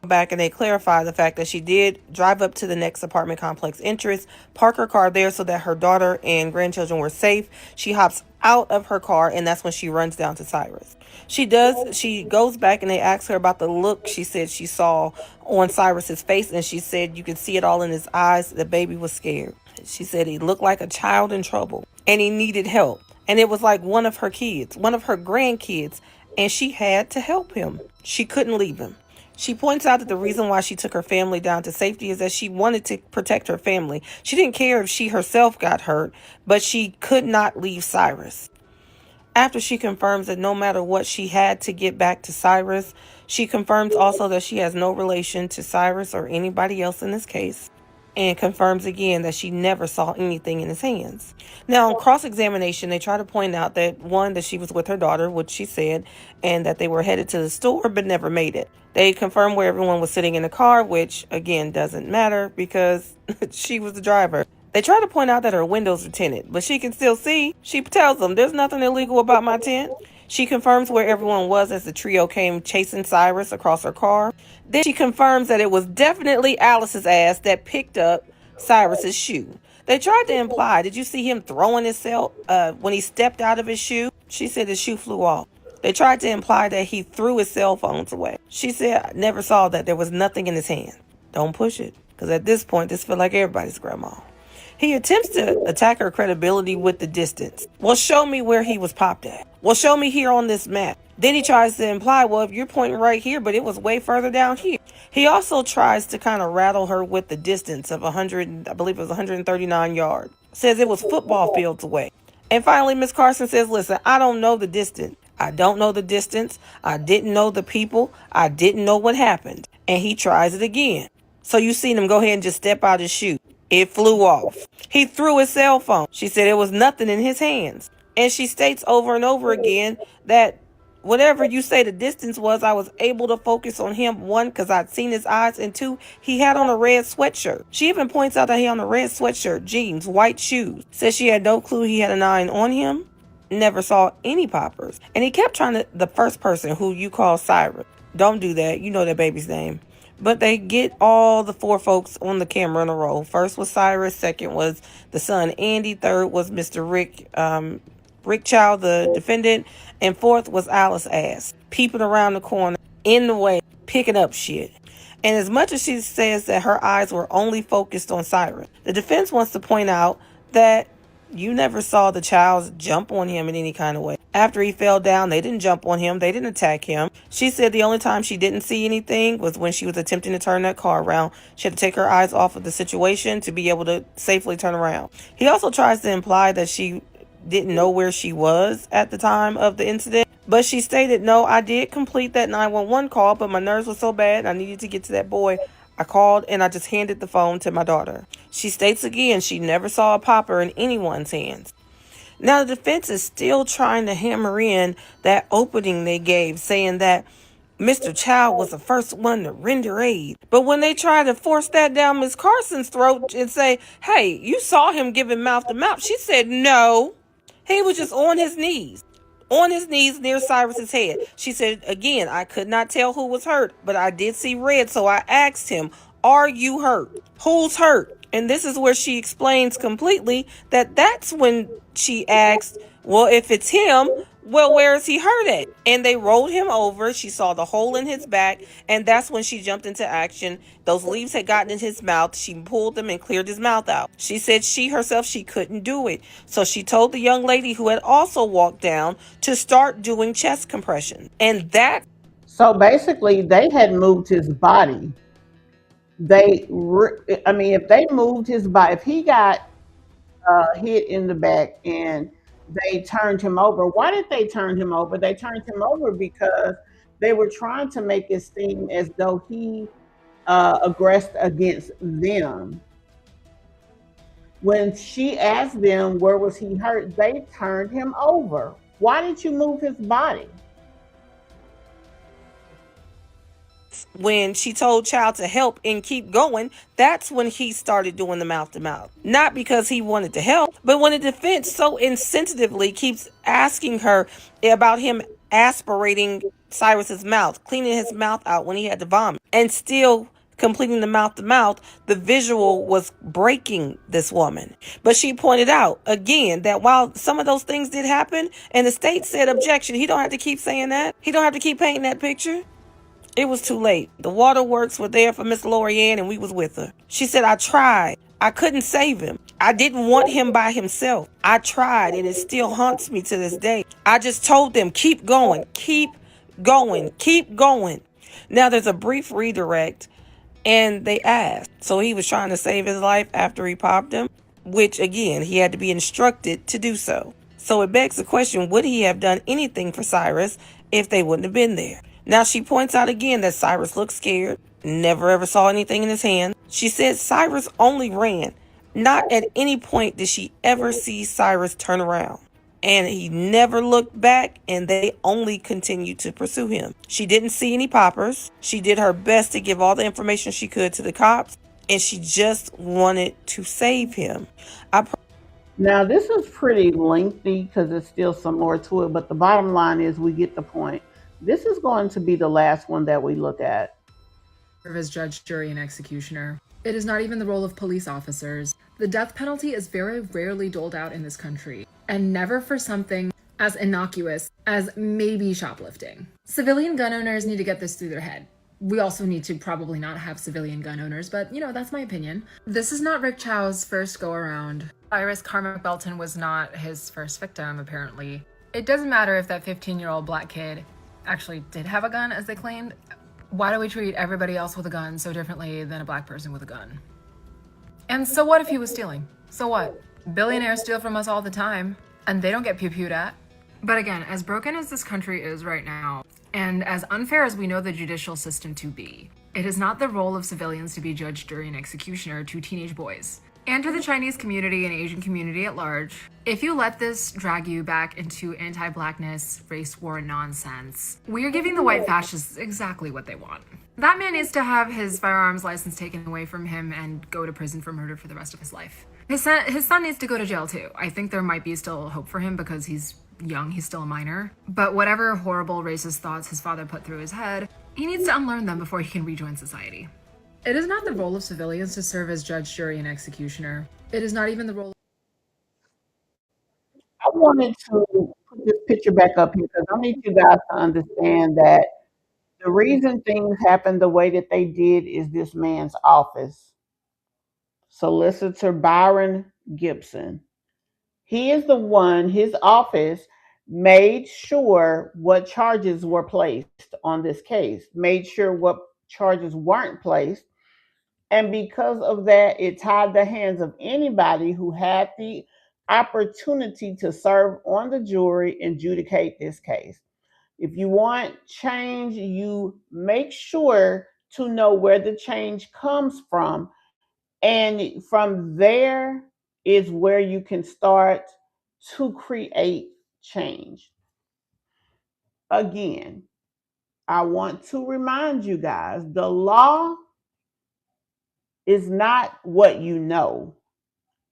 back and they clarify the fact that she did drive up to the next apartment complex entrance, park her car there so that her daughter and grandchildren were safe. She hops out of her car and that's when she runs down to Cyrus. She goes back and they ask her about the look she said she saw on Cyrus's face, and she said you could see it all in his eyes. The baby was scared. She said he looked like a child in trouble and he needed help. And it was like one of her kids, one of her grandkids, and she had to help him. She couldn't leave him. She points out that the reason why she took her family down to safety is that she wanted to protect her family. She didn't care if she herself got hurt, but she could not leave Cyrus. After she confirms that no matter what she had to get back to Cyrus, she confirms also that she has no relation to Cyrus or anybody else in this case, and confirms again that she never saw anything in his hands. Now, on cross-examination, they try to point out that, one, that she was with her daughter, which she said, and that they were headed to the store but never made it. They confirmed where everyone was sitting in the car, which, again, doesn't matter because she was the driver. They try to point out that her windows are tinted, but she can still see. She tells them, there's nothing illegal about my tent. She confirms where everyone was as the trio came chasing Cyrus across her car. Then she confirms that it was definitely Alice's ass that picked up Cyrus's shoe. They tried to imply, did you see him throwing himself when he stepped out of his shoe? She said his shoe flew off. They tried to imply that he threw his cell phones away. She said, I never saw that. There was nothing in his hand. Don't push it, because at this point, this feels like everybody's grandma. He attempts to attack her credibility with the distance. Well, show me where he was popped at. Well, show me here on this map. Then he tries to imply, well, if you're pointing right here, but it was way further down here. He also tries to kind of rattle her with the distance of 100, I believe it was 139 yards. Says it was football fields away. And finally, Miss Carson says, listen, I don't know the distance. I don't know the distance. I didn't know the people. I didn't know what happened. And he tries it again. So you seen him go ahead and just step out his shoe. It flew off. He threw his cell phone. She said it was nothing in his hands. And she states over and over again that whatever you say the distance was, I was able to focus on him, one, because I'd seen his eyes, and two, he had on a red sweatshirt. She even points out that he had on a red sweatshirt, jeans, white shoes. Says she had no clue he had a 9 on him. Never saw any poppers. And he kept trying to, the first person who you call Cyrus. Don't do that. You know that baby's name. But they get all the 4 folks on the camera in a row. First was Cyrus. Second was the son, Andy. Third was Mr. Rick Chow, the defendant. And fourth was Alice ass, peeping around the corner, in the way, picking up shit. And as much as she says that her eyes were only focused on Cyrus, the defense wants to point out that you never saw the child jump on him in any kind of way. After he fell down, they didn't jump on him. They didn't attack him. She said the only time she didn't see anything was when she was attempting to turn that car around. She had to take her eyes off of the situation to be able to safely turn around. He also tries to imply that she didn't know where she was at the time of the incident. But she stated, no, I did complete that 911 call, but my nerves were so bad I needed to get to that boy. I called and I just handed the phone to my daughter. She states again she never saw a popper in anyone's hands. Now the defense is still trying to hammer in that opening they gave, saying that Mr. Chow was the first one to render aid. But when they try to force that down Miss Carson's throat and say, hey, you saw him giving mouth to mouth, she said no. He was just on his knees near Cyrus's head. She said, again, I could not tell who was hurt, but I did see red, so I asked him, are you hurt? Who's hurt? And this is where she explains completely that that's when she asked, well, if it's him, Well, where is he hurt at? And they rolled him over. She saw the hole in his back, and that's when she jumped into action. Those leaves had gotten in his mouth. She pulled them and cleared his mouth out. She said she herself, she couldn't do it. So she told the young lady who had also walked down to start doing chest compression. And that. So basically, they had moved his body. I mean, if they moved his body, if he got hit in the back and they turned him over, why did they turn him over? They turned him over because they were trying to make it seem as though he aggressed against them. When she asked them where was he hurt, they turned him over. Why did you move his body? When she told Child to help and keep going, that's when he started doing the mouth to mouth. Not because he wanted to help, but when the defense so insensitively keeps asking her about him aspirating Cyrus's mouth, cleaning his mouth out when he had to vomit, and still completing the mouth to mouth, the visual was breaking this woman. But she pointed out again that while some of those things did happen and the state said objection, he don't have to keep saying that. He don't have to keep painting that picture. It was too late. The waterworks were there for Miss Lorianne and we was with her. She said, I tried. I couldn't save him. I didn't want him by himself. I tried and it still haunts me to this day. I just told them, keep going, keep going, keep going. Now there's a brief redirect and they asked. So he was trying to save his life after he popped him, which again, he had to be instructed to do so. So it begs the question, would he have done anything for Cyrus if they wouldn't have been there? Now she points out again that Cyrus looked scared, never ever saw anything in his hand. She said Cyrus only ran. Not at any point did she ever see Cyrus turn around. And he never looked back, and they only continued to pursue him. She didn't see any poppers. She did her best to give all the information she could to the cops, and she just wanted to save him. Now, this is pretty lengthy because there's still some more to it, but the bottom line is we get the point. This is going to be the last one that we look at. Serve as judge, jury, and executioner. It is not even the role of police officers. The death penalty is very rarely doled out in this country, and never for something as innocuous as maybe shoplifting. Civilian gun owners need to get this through their head. We also need to probably not have civilian gun owners, but that's my opinion. This is not Rick Chow's first go around. Cyrus Carmack Belton was not his first victim, apparently. It doesn't matter if that 15-year-old black kid actually did have a gun, as they claimed. Why do we treat everybody else with a gun so differently than a black person with a gun? And so what if he was stealing? So what? Billionaires steal from us all the time, and they don't get pew-pewed at. But again, as broken as this country is right now, and as unfair as we know the judicial system to be, it is not the role of civilians to be judge, jury, and executioner to teenage boys. And to the Chinese community and Asian community at large, if you let this drag you back into anti-blackness, race war nonsense, we are giving the white fascists exactly what they want. That man needs to have his firearms license taken away from him and go to prison for murder for the rest of his life. His son needs to go to jail too. I think there might be still hope for him because he's young, he's still a minor. But whatever horrible racist thoughts his father put through his head, he needs to unlearn them before he can rejoin society. It is not the role of civilians to serve as judge, jury, and executioner. It is not even the role. I wanted to put this picture back up here because I need you guys to understand that the reason things happened the way that they did is this man's office. Solicitor Byron Gibson. He is the one, his office made sure what charges were placed on this case, made sure what charges weren't placed. And because of that, it tied the hands of anybody who had the opportunity to serve on the jury and adjudicate this case. If you want change, you make sure to know where the change comes from. And from there is where you can start to create change. Again, I want to remind you guys the law is not what you know,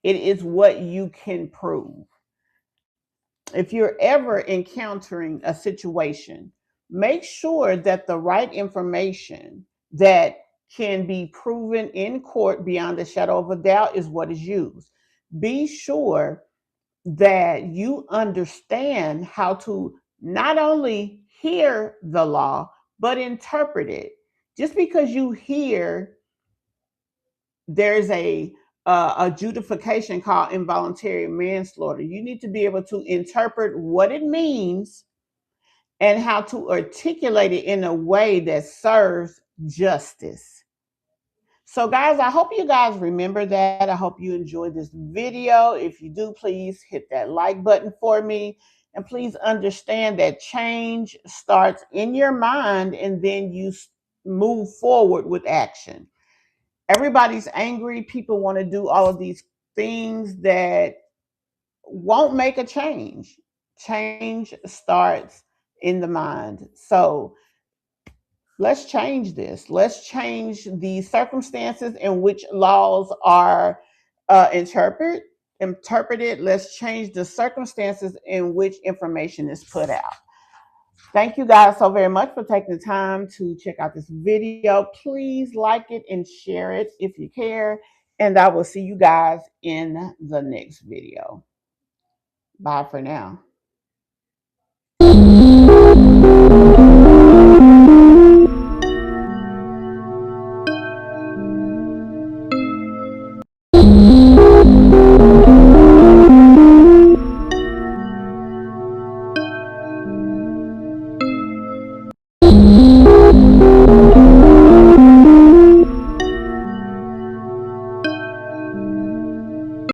it is what you can prove. If you're ever encountering a situation, make sure that the right information that can be proven in court beyond a shadow of a doubt is what is used. Be sure that you understand how to not only hear the law, but interpret it. Just because you hear there's a adjudication called involuntary manslaughter, you need to be able to interpret what it means and how to articulate it in a way that serves justice. So, guys, I hope you guys remember that. I hope you enjoyed this video. If you do, please hit that like button for me. And please understand that change starts in your mind and then you move forward with action. Everybody's angry. People want to do all of these things that won't make a change. Change starts in the mind. So, let's change this. Let's change the circumstances in which laws are interpreted. Let's change the circumstances in which information is put out. Thank you guys so very much for taking the time to check out this video. Please like it and share it if you care. And I will see you guys in the next video. Bye for now.